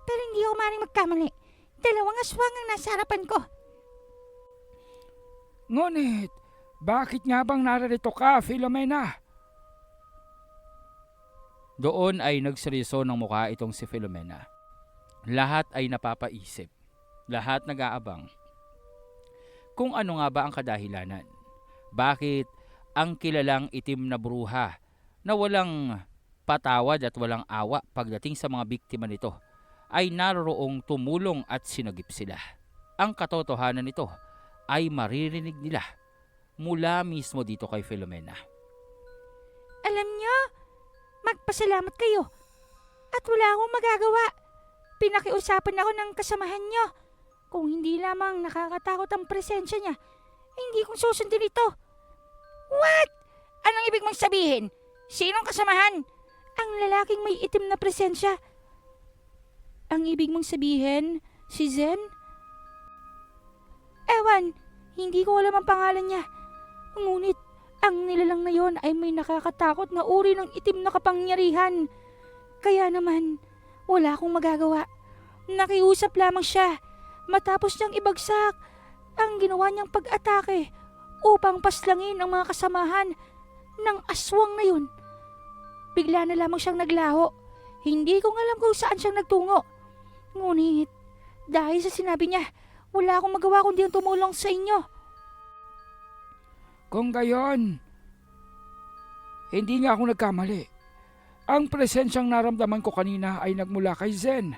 Pero hindi ako maring magkamali. Dalawang aswang ang nasa harapan ko. Ngunit, bakit nga bang narito ka, Filomena? Doon ay nagseryoso ng mukha itong si Filomena. Lahat ay napapaisip. Lahat nag-aabang. Kung ano nga ba ang kadahilanan? Bakit ang kilalang itim na bruha na walang patawad at walang awa pagdating sa mga biktima nito ay naroroong tumulong at sinagip sila? Ang katotohanan nito ay maririnig nila mula mismo dito kay Filomena. Alam nyo, magpasalamat kayo. At wala akong magagawa. Pinakiusapan ako ng kasamahan nyo. Kung hindi lamang nakakatakot ang presensya niya, hindi kong susundin ito. What? Anong ibig mong sabihin? Sinong kasamahan? Ang lalaking may itim na presensya. Ang ibig mong sabihin, si Zen? Ewan, hindi ko alam ang pangalan niya. Ngunit, ang nilalang na yon ay may nakakatakot na uri ng itim na kapangyarihan. Kaya naman, wala akong magagawa. Nakiusap lamang siya matapos niyang ibagsak ang ginawa niyang pag-atake upang paslangin ang mga kasamahan ng aswang na yun. Bigla na lamang siyang naglaho. Hindi ko alam kung saan siyang nagtungo. Ngunit, dahil sa sinabi niya, wala akong magawa kundi ang tumulong sa inyo. Kung gayon, hindi nga ako nagkamali. Ang presensyang naramdaman ko kanina ay nagmula kay Zen.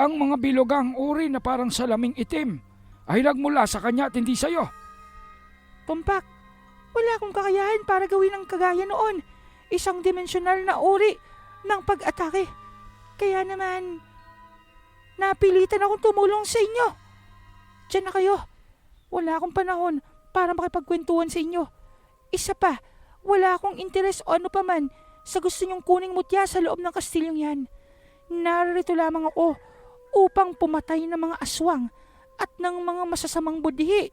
Ang mga bilogang uri na parang salaming itim ay nagmula sa kanya at hindi sa'yo. Tumpak, wala akong kakayahan para gawin ang kagaya noon. Isang dimensional na uri ng pag-atake. Kaya naman, napilitan akong tumulong sa inyo. Diyan na kayo. Wala akong panahon para makipagkwentuhan sa inyo. Isa pa, wala akong interes o ano paman sa gusto niyong kuning mutya sa loob ng kastilyong yan. Narito lamang ako upang pumatay ng mga aswang at ng mga masasamang budhi.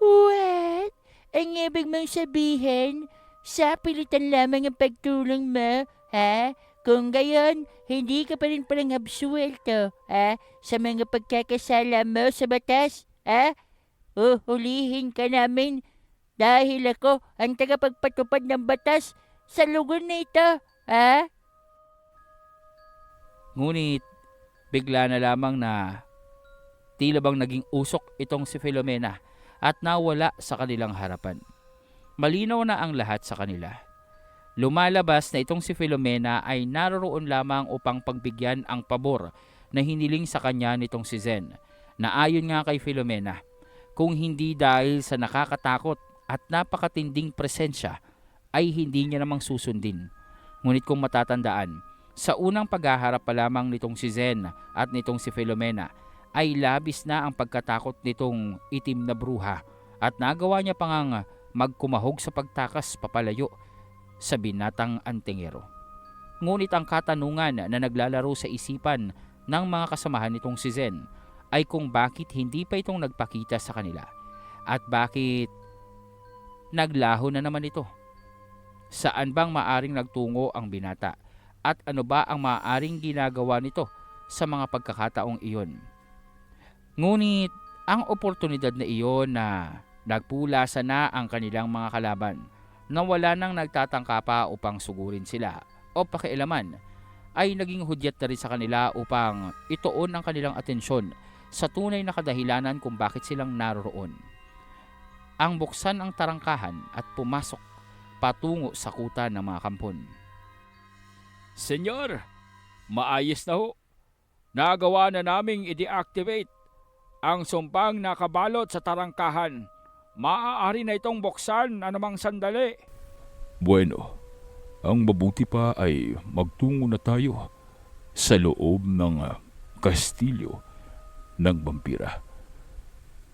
What? Ang ibig mong sabihin, sa pilitan lamang ang pagtulong mo, ha? Kung gayon, hindi ka pa rin palang absuelto, ha? Sa mga pagkakasala mo sa batas, ha? Uhulihin ka namin dahil ako ang tagapagpatupad ng batas sa lugar na ito, ha? Ngunit, bigla na lamang na tila bang naging usok itong si Filomena at nawala sa kanilang harapan. Malinaw na ang lahat sa kanila. Lumalabas na itong si Filomena ay naroroon lamang upang pagbigyan ang pabor na hiniling sa kanya nitong si Zen, na ayon nga kay Filomena, kung hindi dahil sa nakakatakot at napakatinding presensya ay hindi niya namang susundin. Ngunit kung matatandaan, sa unang paghaharap pa lamang nitong si Zen at nitong si Filomena ay labis na ang pagkatakot nitong itim na bruha at nagawa niya pang magkumahog sa pagtakas papalayo sa binatang antingero. Ngunit ang katanungan na naglalaro sa isipan ng mga kasamahan nitong si Zen ay kung bakit hindi pa itong nagpakita sa kanila at bakit naglaho na naman ito. Saan bang maaring nagtungo ang binata at ano ba ang maaring ginagawa nito sa mga pagkakataong iyon? Ngunit ang oportunidad na iyon na nagpulasa na ang kanilang mga kalaban na wala nang nagtatangka pa upang sugurin sila o pakialaman ay naging hudyat na rin sa kanila upang ituon ang kanilang atensyon sa tunay na kadahilanan kung bakit silang naroroon. Ang buksan ang tarangkahan at pumasok patungo sa kuta ng mga kampon. Senyor, maayos na ho. Nagawa na naming i-deactivate ang sumpang nakabalot sa tarangkahan. Maaari na itong buksan anumang sandali. Bueno, ang mabuti pa ay magtungo na tayo sa loob ng kastilyo ng vampira.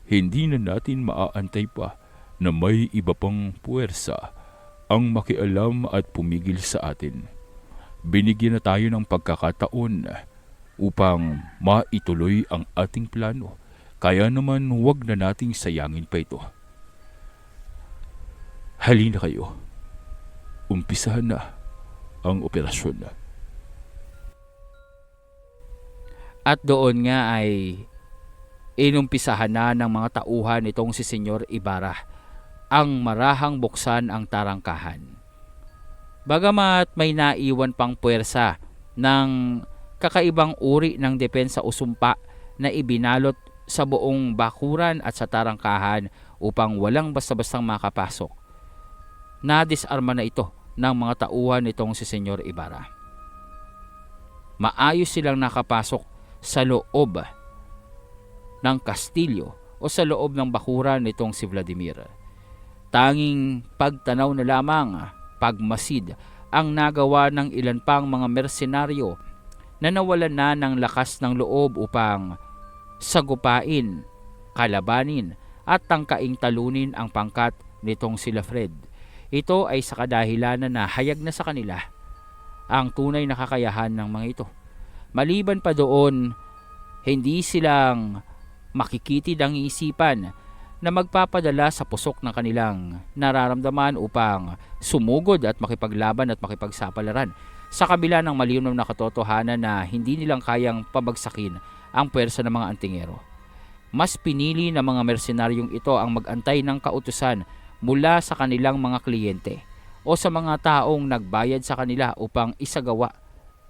Hindi na natin maaantay pa na may iba pang puwersa ang makialam at pumigil sa atin. Binigyan na tayo ng pagkakataon upang maituloy ang ating plano. Kaya naman huwag na nating sayangin pa ito. Halina kayo. Umpisahan na ang operasyon. At doon nga ay inumpisahan na ng mga tauhan itong si Senyor Ibarra ang marahang buksan ang tarangkahan. Bagamat may naiwan pang puwersa ng kakaibang uri ng depensa o sumpa na ibinalot sa buong bakuran at sa tarangkahan upang walang basta-bastang makapasok, nadisarma na ito ng mga tauhan nitong si Senyor Ibarra. Maayos silang nakapasok sa loob ng kastilyo o sa loob ng bakuran nitong si Vladimir. Tanging pagtanaw na lamang, pagmasid, ang nagawa ng ilan pang mga mersenaryo na nawalan na ng lakas ng loob upang sagupain, kalabanin at tangkaing talunin ang pangkat nitong sila Fred. Ito ay sa kadahilanan na hayag na sa kanila ang tunay na kakayahan ng mga ito. Maliban pa doon, hindi silang makikitid ang isipan na magpapadala sa pusok ng kanilang nararamdaman upang sumugod at makipaglaban at makipagsapalaran sa kabila ng malinaw na katotohanan na hindi nilang kayang pabagsakin ang puwersa ng mga antingero. Mas pinili ng mga mersenaryong ito ang magantay ng kautusan mula sa kanilang mga kliyente o sa mga taong nagbayad sa kanila upang isagawa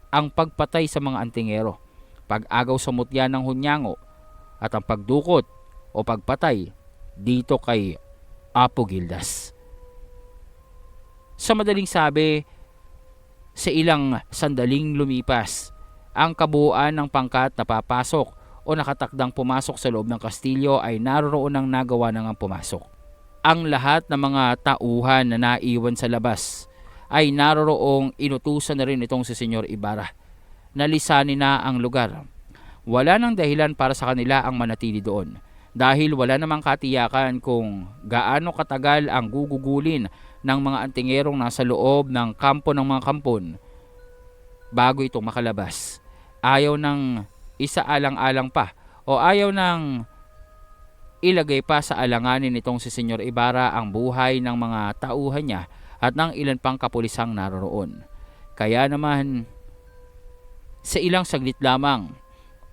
ang pagpatay sa mga antingero, pag-agaw sa mutya ng hunyango at ang pagdukot o pagpatay dito kay Apo Gildas. Sa madaling sabi, sa ilang sandaling lumipas, ang kabuuan ng pangkat na papasok o nakatakdang pumasok sa loob ng kastilyo ay naroon ng nagawa ng pumasok. Ang lahat ng mga tauhan na naiwan sa labas ay naroroong inutusan na rin itong si Senyor Ibarra. Nalisanin na ang lugar. Wala nang dahilan para sa kanila ang manatili doon dahil wala namang katiyakan kung gaano katagal ang gugugulin ng mga antingerong nasa loob ng kampo ng mga kampon bago itong makalabas. Ayaw ng isaalang-alang pa o ayaw ng ilagay pa sa alanganin nitong si Senyor Ibarra ang buhay ng mga tauhan niya at ng ilan pang kapulisang naroroon. Kaya naman, sa ilang saglit lamang,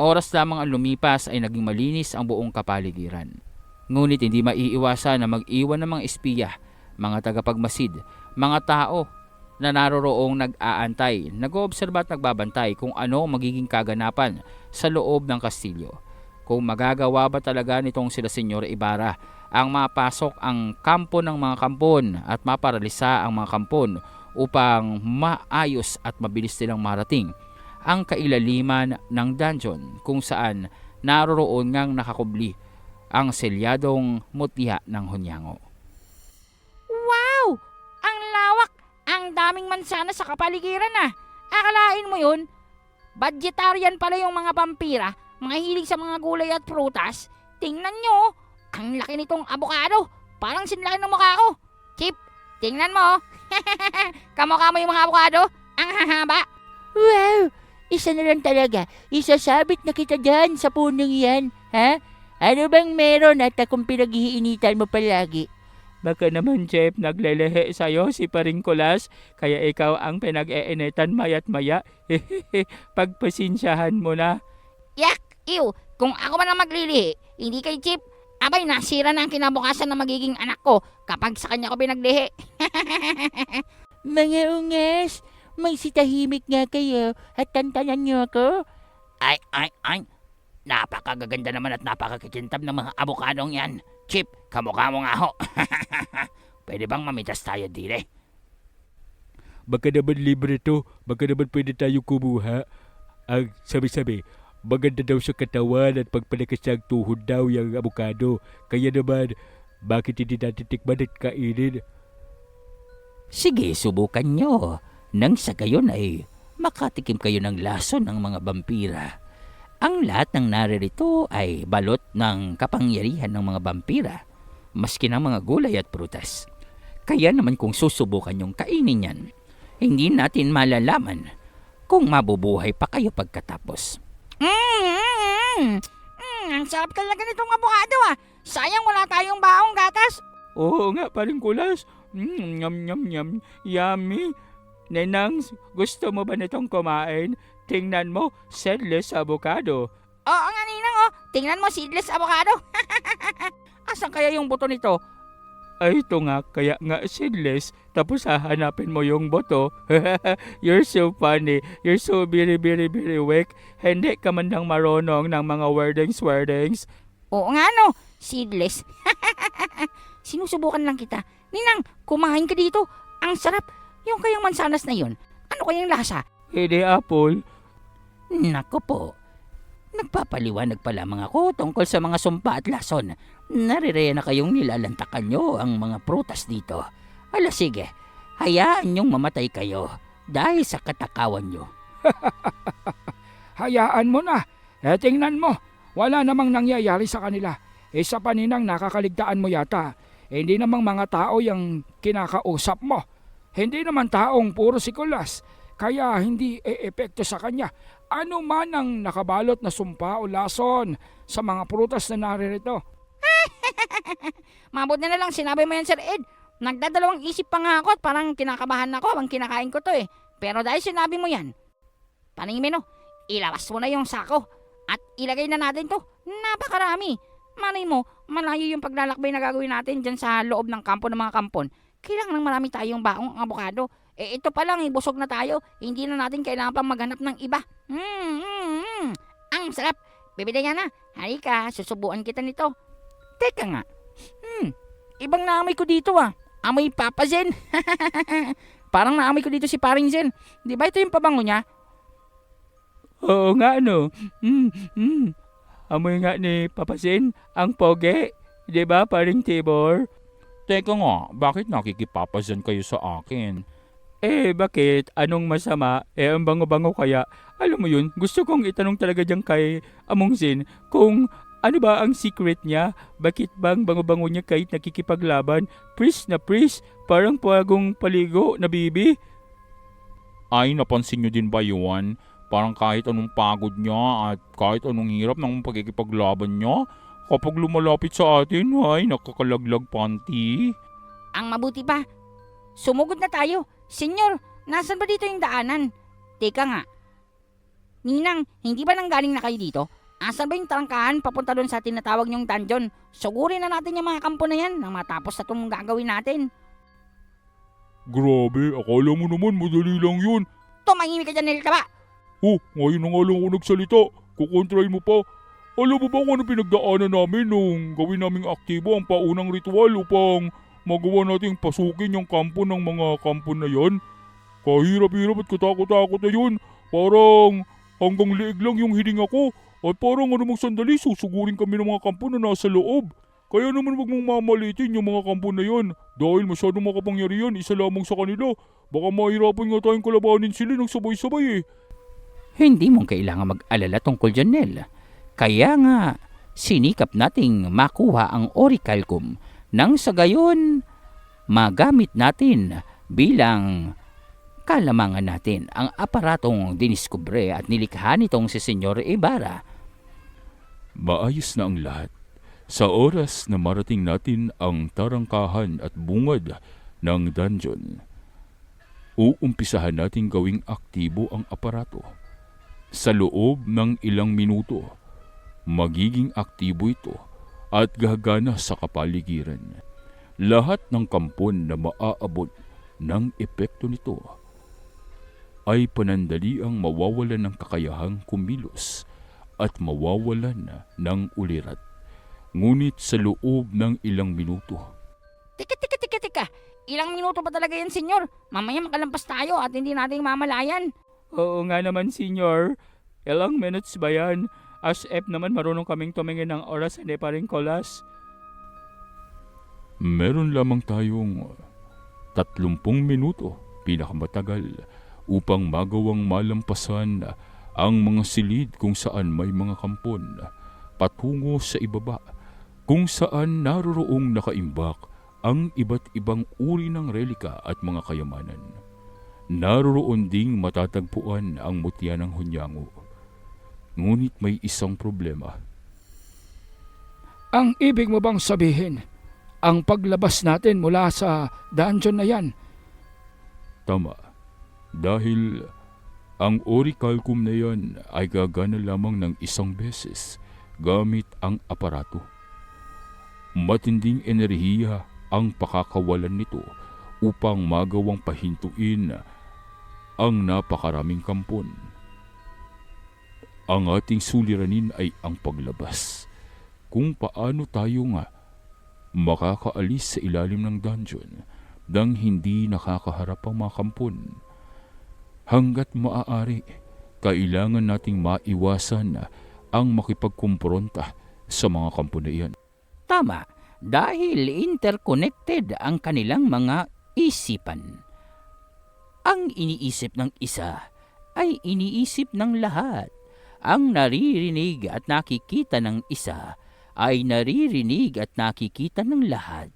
oras lamang ang lumipas ay naging malinis ang buong kapaligiran. Ngunit hindi maiiwasan na mag-iwan ng mga espiya, mga tagapagmasid, mga tao na naroroong nag-aantay, nag-oobserba at nagbabantay kung ano magiging kaganapan sa loob ng kastilyo. Kung magagawa ba talaga nitong sila Senyor Ibarra ang mapasok ang kampo ng mga kampon at maparalisa ang mga kampon upang maayos at mabilis nilang marating ang kailaliman ng dungeon kung saan naroroon ngang nakakubli ang selyadong mutya ng hunyango. Wow! Ang lawak! Ang daming mansana sa kapaligiran ah. Akalain mo yun? Budgetarian pala yung mga vampira, mga hilig sa mga gulay at prutas. Tingnan nyo, ang laki nitong abokado. Parang sinlaki ng mukha ko. Chip, tingnan mo. Kamukha mo yung mga abokado? Ang hahaba. Wow! Isa na lang talaga. Isasabit na kita dyan sa punong yan. Ha? Ano bang meron at akong pinag-iinitan mo palagi? Baka naman, Jeff, naglelehe sa'yo si Paring Kulas, kaya ikaw ang pinag-eenitan mayat maya. Pagpasensyahan mo na. Yak! Ew! Kung ako man ang maglilihi, hindi kay Chip, abay nasira na ang kinabukasan na magiging anak ko kapag sa kanya ko pinaglihi. Mga ungas, magsitahimik nga kayo at tantanan niyo ako. Ay! Napakagaganda naman at napakakikintab ng mga abokadong yan. Chip, kamukha mo nga ho. Pwede bang mamitas tayo dire? Baka naman libre to, baka naman pwede tayo kumuha. Ang sabi-sabi, maganda daw sa katawan at pagpalakas ang tuhod daw yung avocado. Kaya naman, bakit hindi natin tikman at kainin? Sige, subukan nyo. Nang sa gayon ay makatikim kayo ng lason ng mga vampira. Ang lahat ng naririto ay balot ng kapangyarihan ng mga vampira, maski ng mga gulay at prutas. Kaya naman kung susubukan yung kainin yan, hindi natin malalaman kung mabubuhay pa kayo pagkatapos. Ang sarap talaga nitong abokado ah. Sayang wala tayong baong gatas. Oo nga, Paring Kulas. Nyam, nyam, nyam. Yummy. Nenang, gusto mo ba nitong kumain? Tingnan mo, seedless avocado. Oo nga ninang oh. Tingnan mo seedless avocado. Asan kaya yung buto nito? Ay, ito nga, kaya nga seedless. Tapos hahanapin mo yung boto. You're so funny. You're so very, very, very weak. Hindi ka man lang marunong ng mga wordings. Oo nga no, seedless. Sinusubukan lang kita. Ninang, kumain ka dito. Ang sarap. Yung kayang mansanas na yun. Ano kayang lasa? Hindi, Apple. Nako po, Nagpapaliwanag pa lamang ako tungkol sa mga sumpa at lason. Narireya na kayong nilalantakan nyo ang mga prutas dito. Ala sige, hayaan nyong mamatay kayo dahil sa katakawan nyo. Hayaan mo na. Tingnan mo, wala namang nangyayari sa kanila. Sa paninang nakakaligtaan mo yata. Hindi namang mga tao yung kinakausap mo. Hindi naman taong puro sikulas. Kaya hindi epekto sa kanya. Ano man ang nakabalot na sumpa o lason sa mga prutas na naririto. Mabuti na lang sinabi mo yan, Sir Ed. Nagdadalawang isip pa nga ako at parang kinakabahan ako habang kinakain ko to eh. Pero dahil sinabi mo yan, Paningmino, ilabas mo na yung sako at ilagay na natin to. Napakarami. Malay mo, malayo yung paglalakbay na gagawin natin dyan sa loob ng kampo ng mga kampon. Kailangan ng marami tayong baong abokado. Ito pa lang, busog na tayo. Hindi na natin kailangan pang maghanap ng iba. Ang sarap. Bibili nga na. Halika, susubuan kita nito. Teka nga. Ibang naamoy ko dito ah. Amoy Papa Zen. Parang naamoy ko dito si Paring Zen. Di ba ito yung pabango niya? Oo nga ano. Amoy nga ni Papa Zen ang poge. Di ba Paring Tibor? Teka nga, bakit nakikipapasan kayo sa akin? Bakit? Anong masama? Ang bango-bango kaya. Alam mo yun, gusto kong itanong talaga dyan kay Among Zen kung ano ba ang secret niya? Bakit bang bango-bango niya kahit nakikipaglaban? Pris na pris, parang pagong paligo na bibi. Ay, napansin nyo din ba yun? Parang kahit anong pagod niya at kahit anong hirap ng pagkikipaglaban niya, kapag lumalapit sa atin, ay nakakalaglag panty. Ang mabuti pa, sumugod na tayo. Senyor, nasan ba dito yung daanan? Teka nga. Ninang, hindi ba nanggaling na kayo dito? Asan ba yung tarangkahan papunta doon sa tinatawag niyong dungeon? Sugurin na natin yung mga kampo na yan nang matapos na itong gagawin natin. Grabe, akala mo naman madali lang yun. Tumahimik ka dyan, Nilka ba? Ngayon na nga lang ako nagsalita. Kukontray mo pa. Alam mo ba kung ano pinagdaanan namin nung gawin naming aktibo ang paunang ritual upang magawa nating pasukin yung kampo ng mga kampo na yan? Kahirap-hirap at katakot-takot na yun. Parang hanggang liig lang yung hininga ko. At parang anumang sandali susugurin kami ng mga kampo na nasa loob. Kaya naman wag mong mamalitin yung mga kampo na yan. Dahil masyadong makapangyarihan, isa lamang sa kanila. Baka mahirapan nga tayong kalabanin sila ng sabay-sabay eh. Hindi mong kailangan mag-alala tungkol dyan, Nel. Kaya nga, sinikap nating makuha ang orichalcum nang sa gayon, magamit natin bilang kalamangan natin ang aparatong diniskubre at nilikha nitong si Senyor Ibarra. Maayos na ang lahat. Sa oras na marating natin ang tarangkahan at bungad ng dungeon, uumpisahan natin gawing aktibo ang aparato. Sa loob ng ilang minuto, magiging aktibo ito at gagana sa kapaligiran. Lahat ng kampon na maaabot ng epekto nito ay panandaliang mawawalan ng kakayahang kumilos at mawawalan ng ulirat. Ngunit sa loob ng ilang minuto, Teka. Ilang minuto pa talaga yan, senyor? Mamaya makalampas tayo at hindi natin mamalayan. Oo nga naman, senyor. Ilang minutes ba yan? As if naman marunong kaming tumingin ng oras, hindi pa rin kolas. meron lamang tayong 30 minuto, pinakamatagal, upang magawang malampasan ang mga silid kung saan may mga kampon, patungo sa ibaba, kung saan naroroong nakaimbak ang iba't ibang uri ng relika at mga kayamanan. Naroroon ding matatagpuan ang mutya ng Hunyango. Ngunit may isang problema. Ang ibig mo bang sabihin, ang paglabas natin mula sa dungeon na yan, Tama. Dahil ang orichalcum na yan ay gagana lamang ng isang beses gamit ang aparato. Matinding enerhiya ang pakakawalan nito upang magawang pahintuin ang napakaraming kampon. Ang ating suliranin ay ang paglabas. Kung paano tayo nga makakaalis sa ilalim ng dungeon nang hindi nakakaharap ang mga kampon. Hanggat maaari, kailangan nating maiwasan ang makipagkumpronta sa mga kampo na iyan. Tama, dahil interconnected ang kanilang mga isipan. Ang iniisip ng isa ay iniisip ng lahat. Ang naririnig at nakikita ng isa ay naririnig at nakikita ng lahat.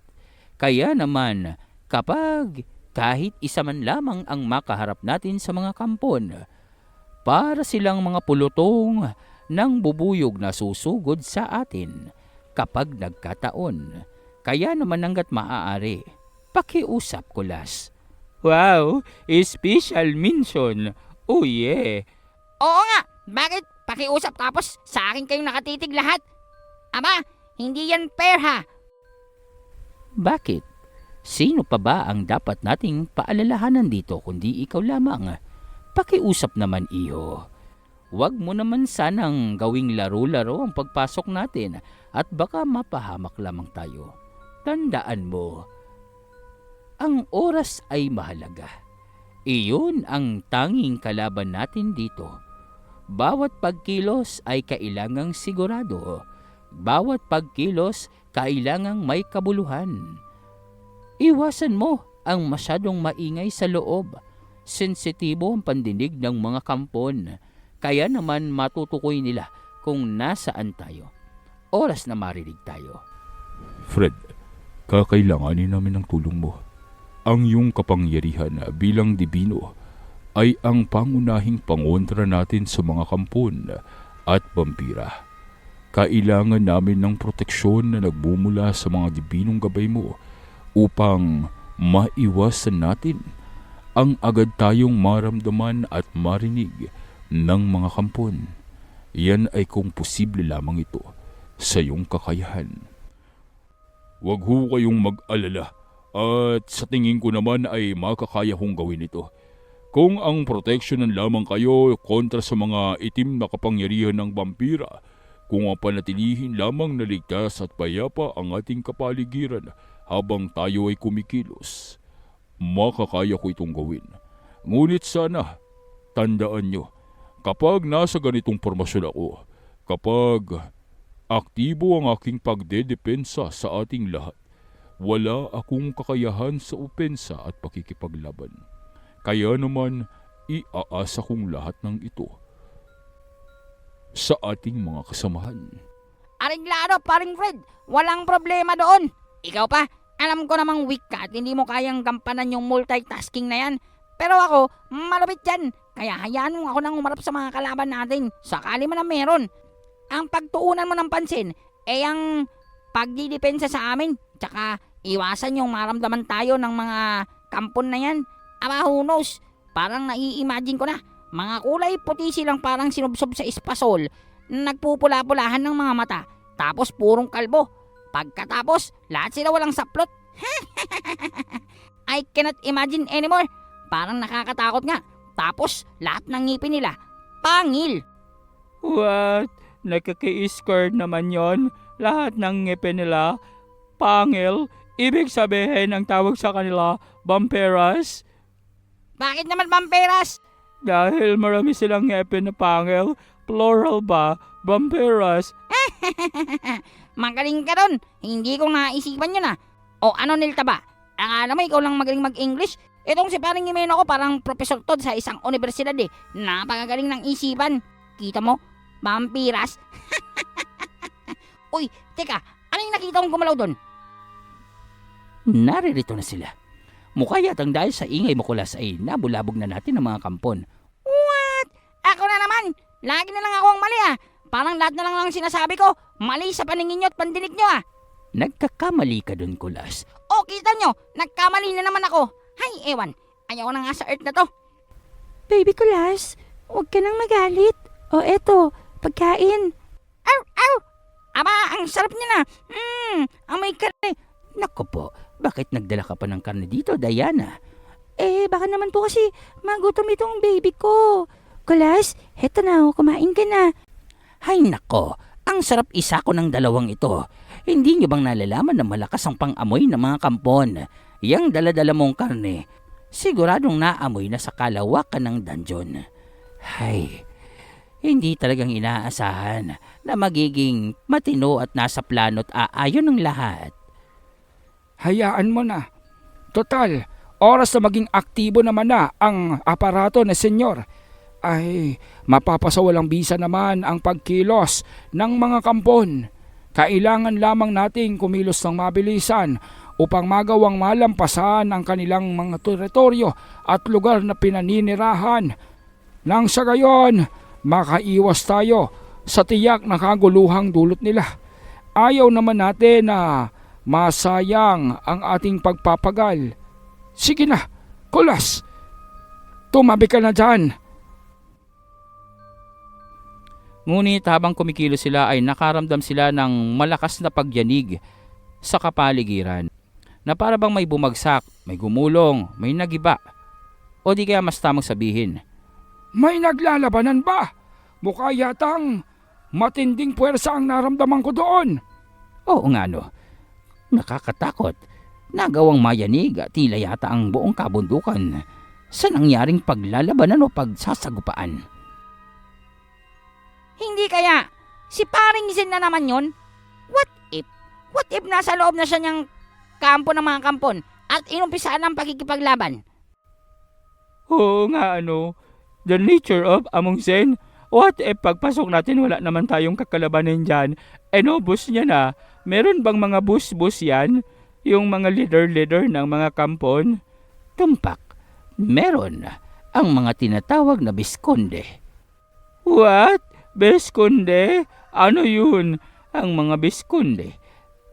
Kaya naman, kapag kahit isa man lamang ang makaharap natin sa mga kampon, para silang mga pulutong ng bubuyog na susugod sa atin kapag nagkataon. Kaya naman hanggat maaari, pakiusap, Kulas. Wow, special mention. Oh yeah. Oo nga, bakit pakiusap tapos sa akin kayong nakatitig lahat? Aba, hindi yan fair ha. Bakit? Sino pa ba ang dapat nating paalalahanan dito kundi ikaw lamang? Pakiusap naman, iho. Huwag mo naman sanang gawing laro-laro ang pagpasok natin at baka mapahamak lamang tayo. Tandaan mo, ang oras ay mahalaga. Iyon ang tanging kalaban natin dito. Bawat pagkilos ay kailangang sigurado. Bawat pagkilos kailangang may kabuluhan. Iwasan mo ang masyadong maingay sa loob. Sensitibo ang pandinig ng mga kampon. Kaya naman matutukoy nila kung nasaan tayo. Oras na marinig tayo. Fred, kakailanganin namin ng tulong mo. Ang iyong kapangyarihan bilang dibino ay ang pangunahing pangontra natin sa mga kampon at vampira. Kailangan namin ng proteksyon na nagbumula sa mga dibinong gabay mo upang maiwasan natin ang agad tayong maramdaman at marinig ng mga kampon. Yan ay kung posible lamang ito sa iyong kakayahan. Huwag ho kayong mag-alala at sa tingin ko naman ay makakaya kong gawin ito. Kung ang proteksyonan lamang kayo kontra sa mga itim na kapangyarihan ng vampira, kung ang panatilihin lamang na ligtas at payapa ang ating kapaligiran habang tayo ay kumikilos, makakaya ko itong gawin. Ngunit sana, tandaan nyo, kapag nasa ganitong formasyon ako, kapag aktibo ang aking pagdedepensa sa ating lahat, wala akong kakayahan sa opensa at pakikipaglaban. Kaya naman, iaasa kong lahat ng ito sa ating mga kasamahan. Areglado, paring Fred. Walang problema doon. Ikaw pa, alam ko namang weak ka at hindi mo kayang gampanan yung multitasking na yan. Pero ako, malupit yan. Kaya hayaan mo ako nang umarap sa mga kalaban natin. Sakali man na meron. Ang pagtuunan mo ng pansin, ang pagdidepensa sa amin. Tsaka iwasan yung maramdaman tayo ng mga kampon na yan. Aba, who knows? Parang nai-imagine ko na. Mga kulay puti silang parang sinubsob sa espasol. Nagpupula-pulahan ng mga mata. Tapos purong kalbo. Pagkatapos, lahat sila walang saplot. I cannot imagine anymore. Parang nakakatakot nga. Tapos, lahat ng ngipin nila, pangil. What? Nakaka-score naman yon. Lahat ng ngipin nila, pangil. Ibig sabihin ang tawag sa kanila, vampiras. Bakit naman vampiras? Dahil marami silang ngipin na pangil, plural ba, vampiras. Magaling ka ron. Hindi ko naisipan yun ah. O ano Nilta ba? Akala mo ikaw lang magaling mag-English? Itong si paring Jimeno ko parang Professor Todd sa isang universidad eh. Napakagaling ng isipan. Kita mo? Vampiras. Uy, teka. Ano yung nakita kong gumalaw doon? Naririto na sila. Mukha yatang dahil sa ingay mo, Kulas, ay nabulabog na natin ang mga kampon. What? Ako na naman. Lagi na lang ako ang mali ah. Parang lahat na lang sinasabi ko. Mali sa paningin nyo at pandinig nyo ah. Nagkakamali ka dun, Kulas. O, kita nyo. Nagkamali na naman ako. Hay, ewan. Ayaw na nga sa earth na to. Baby Kulas, huwag ka nang magalit. O eto, pagkain. Aw, aw. Aba, ang sarap niya na. Amoy karne. Naku po, bakit nagdala ka pa ng karne dito, Diana? Baka naman po kasi magutom itong baby ko. Kulas, heto na, kumain ka na. Hay nako, ang sarap isa ko ng dalawang ito. Hindi niyo bang nalalaman na malakas ang pang-amoy ng mga kampon? Yang dala-dala mong karne, siguradong naamoy na sa kalawakan ng dungeon. Hay, hindi talagang inaasahan na magiging matino at nasa plano at aayon ng lahat. Hayaan mo na. Total, oras na maging aktibo naman na ang aparato na senyor. Ay, mapapasawalang bisa naman ang pagkilos ng mga kampon. Kailangan lamang nating kumilos ng mabilisan upang magawang malampasan ang kanilang mga teritoryo at lugar na pinaninirahan. Nang sa gayon, makaiwas tayo sa tiyak na kaguluhang dulot nila. Ayaw naman natin na masayang ang ating pagpapagal. Sige na, Kulas! Tumabi ka na dyan! Ngunit habang kumikilos sila ay nakaramdam sila ng malakas na pagyanig sa kapaligiran, na para bang may bumagsak, may gumulong, may nagiba, o di kaya mas tamang sabihin, May naglalabanan ba? Mukha yatang matinding puwersa ang naramdaman ko doon. oo nga no, nakakatakot, nagawang mayanig at tila yata ang buong kabundukan sa nangyaring paglalabanan o pagsasagupaan. Hindi kaya si paring Zen na naman yon? What if? What if nasa loob na siya niyang kampo ng mga kampon at inumpisaan ang pakikipaglaban? Oo nga ano, the nature of Among Zen. What if pagpasok natin wala naman tayong kakalabanin dyan? Bus niya na. Meron bang mga bus-bus yan? Yung mga leader-leader ng mga kampon? Tumpak, meron ang mga tinatawag na biskonde. What? Beskonde? Ano yun? Ang mga beskonde?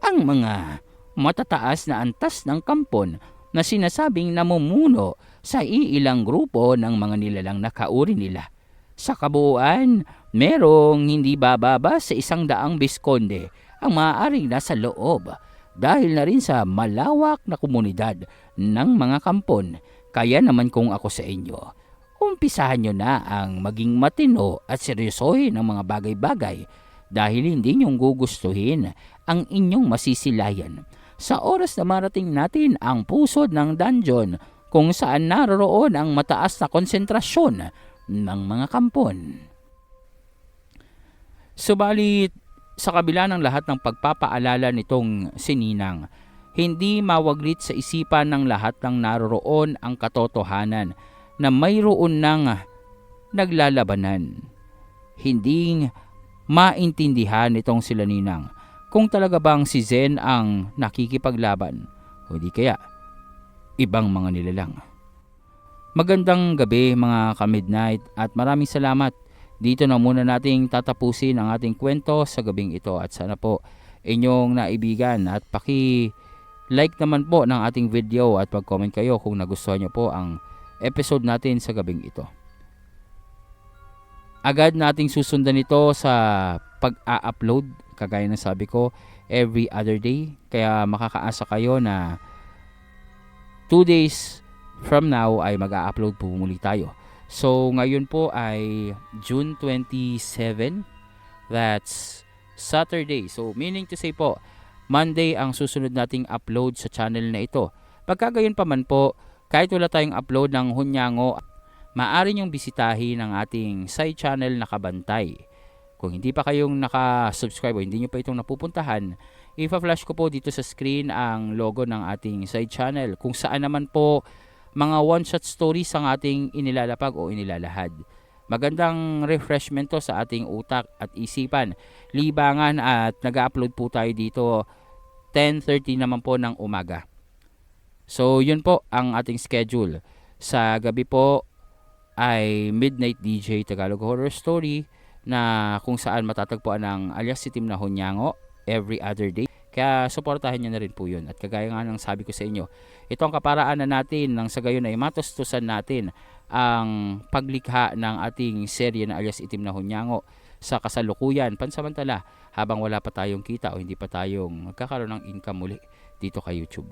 Ang mga matataas na antas ng kampon na sinasabing namumuno sa iilang grupo ng mga nilalang nakauri nila. Sa kabuuan, merong hindi bababa sa 100 biskonde ang maaaring nasa loob dahil na rin sa malawak na komunidad ng mga kampon. Kaya naman kung ako sa inyo, umpisahan nyo na ang maging matino at seryosohin ang mga bagay-bagay dahil hindi nyong gugustuhin ang inyong masisilayan sa oras na marating natin ang pusod ng dungeon kung saan naroroon ang mataas na konsentrasyon ng mga kampon. Subalit, sa kabila ng lahat ng pagpapaalala nitong si Ninang, hindi mawaglit sa isipan ng lahat ng naroroon ang katotohanan na mayroon ng naglalabanan. Hindi maintindihan nitong sila Ninang kung talaga bang si Zen ang nakikipaglaban o di kaya ibang mga nilalang. Magandang gabi mga ka-midnight at maraming salamat. Dito na muna nating tatapusin ang ating kwento sa gabing ito at sana po inyong naibigan at paki-like naman po ng ating video at pag-comment kayo kung nagustuhan nyo po ang episode natin sa gabing ito. Agad nating susundan ito sa pag-a-upload, kagaya ng sabi ko, every other day. Kaya makakaasa kayo na 2 days from now ay mag-a-upload po muli tayo. So ngayon po ay June 27, that's Saturday. So meaning to say po, Monday ang susunod nating upload sa channel na ito. Pagkagayon pa man po, kahit wala tayong upload ng Hunyango, maaari nyong bisitahin ang ating side channel na Kabantay. Kung hindi pa kayong naka-subscribe o hindi nyo pa itong napupuntahan, ipa-flash ko po dito sa screen ang logo ng ating side channel kung saan naman po mga one-shot stories ang ating inilalapag o inilalahad. Magandang refreshment to sa ating utak at isipan. Libangan at nag-upload po tayo dito 10:30 naman po ng umaga. So yun po ang ating schedule. Sa gabi po ay Midnight DJ Tagalog Horror Story na kung saan matatagpuan ang alias Itim na Hunyango every other day. Kaya suportahan nyo na rin po yun. At kagaya nga ng sabi ko sa inyo, ito ang kaparaanan natin nang sa gayon ay matustusan natin ang paglikha ng ating serye na alias Itim na Hunyango sa kasalukuyan pansamantala habang wala pa tayong kita o hindi pa tayong magkakaroon ng income muli dito kay YouTube.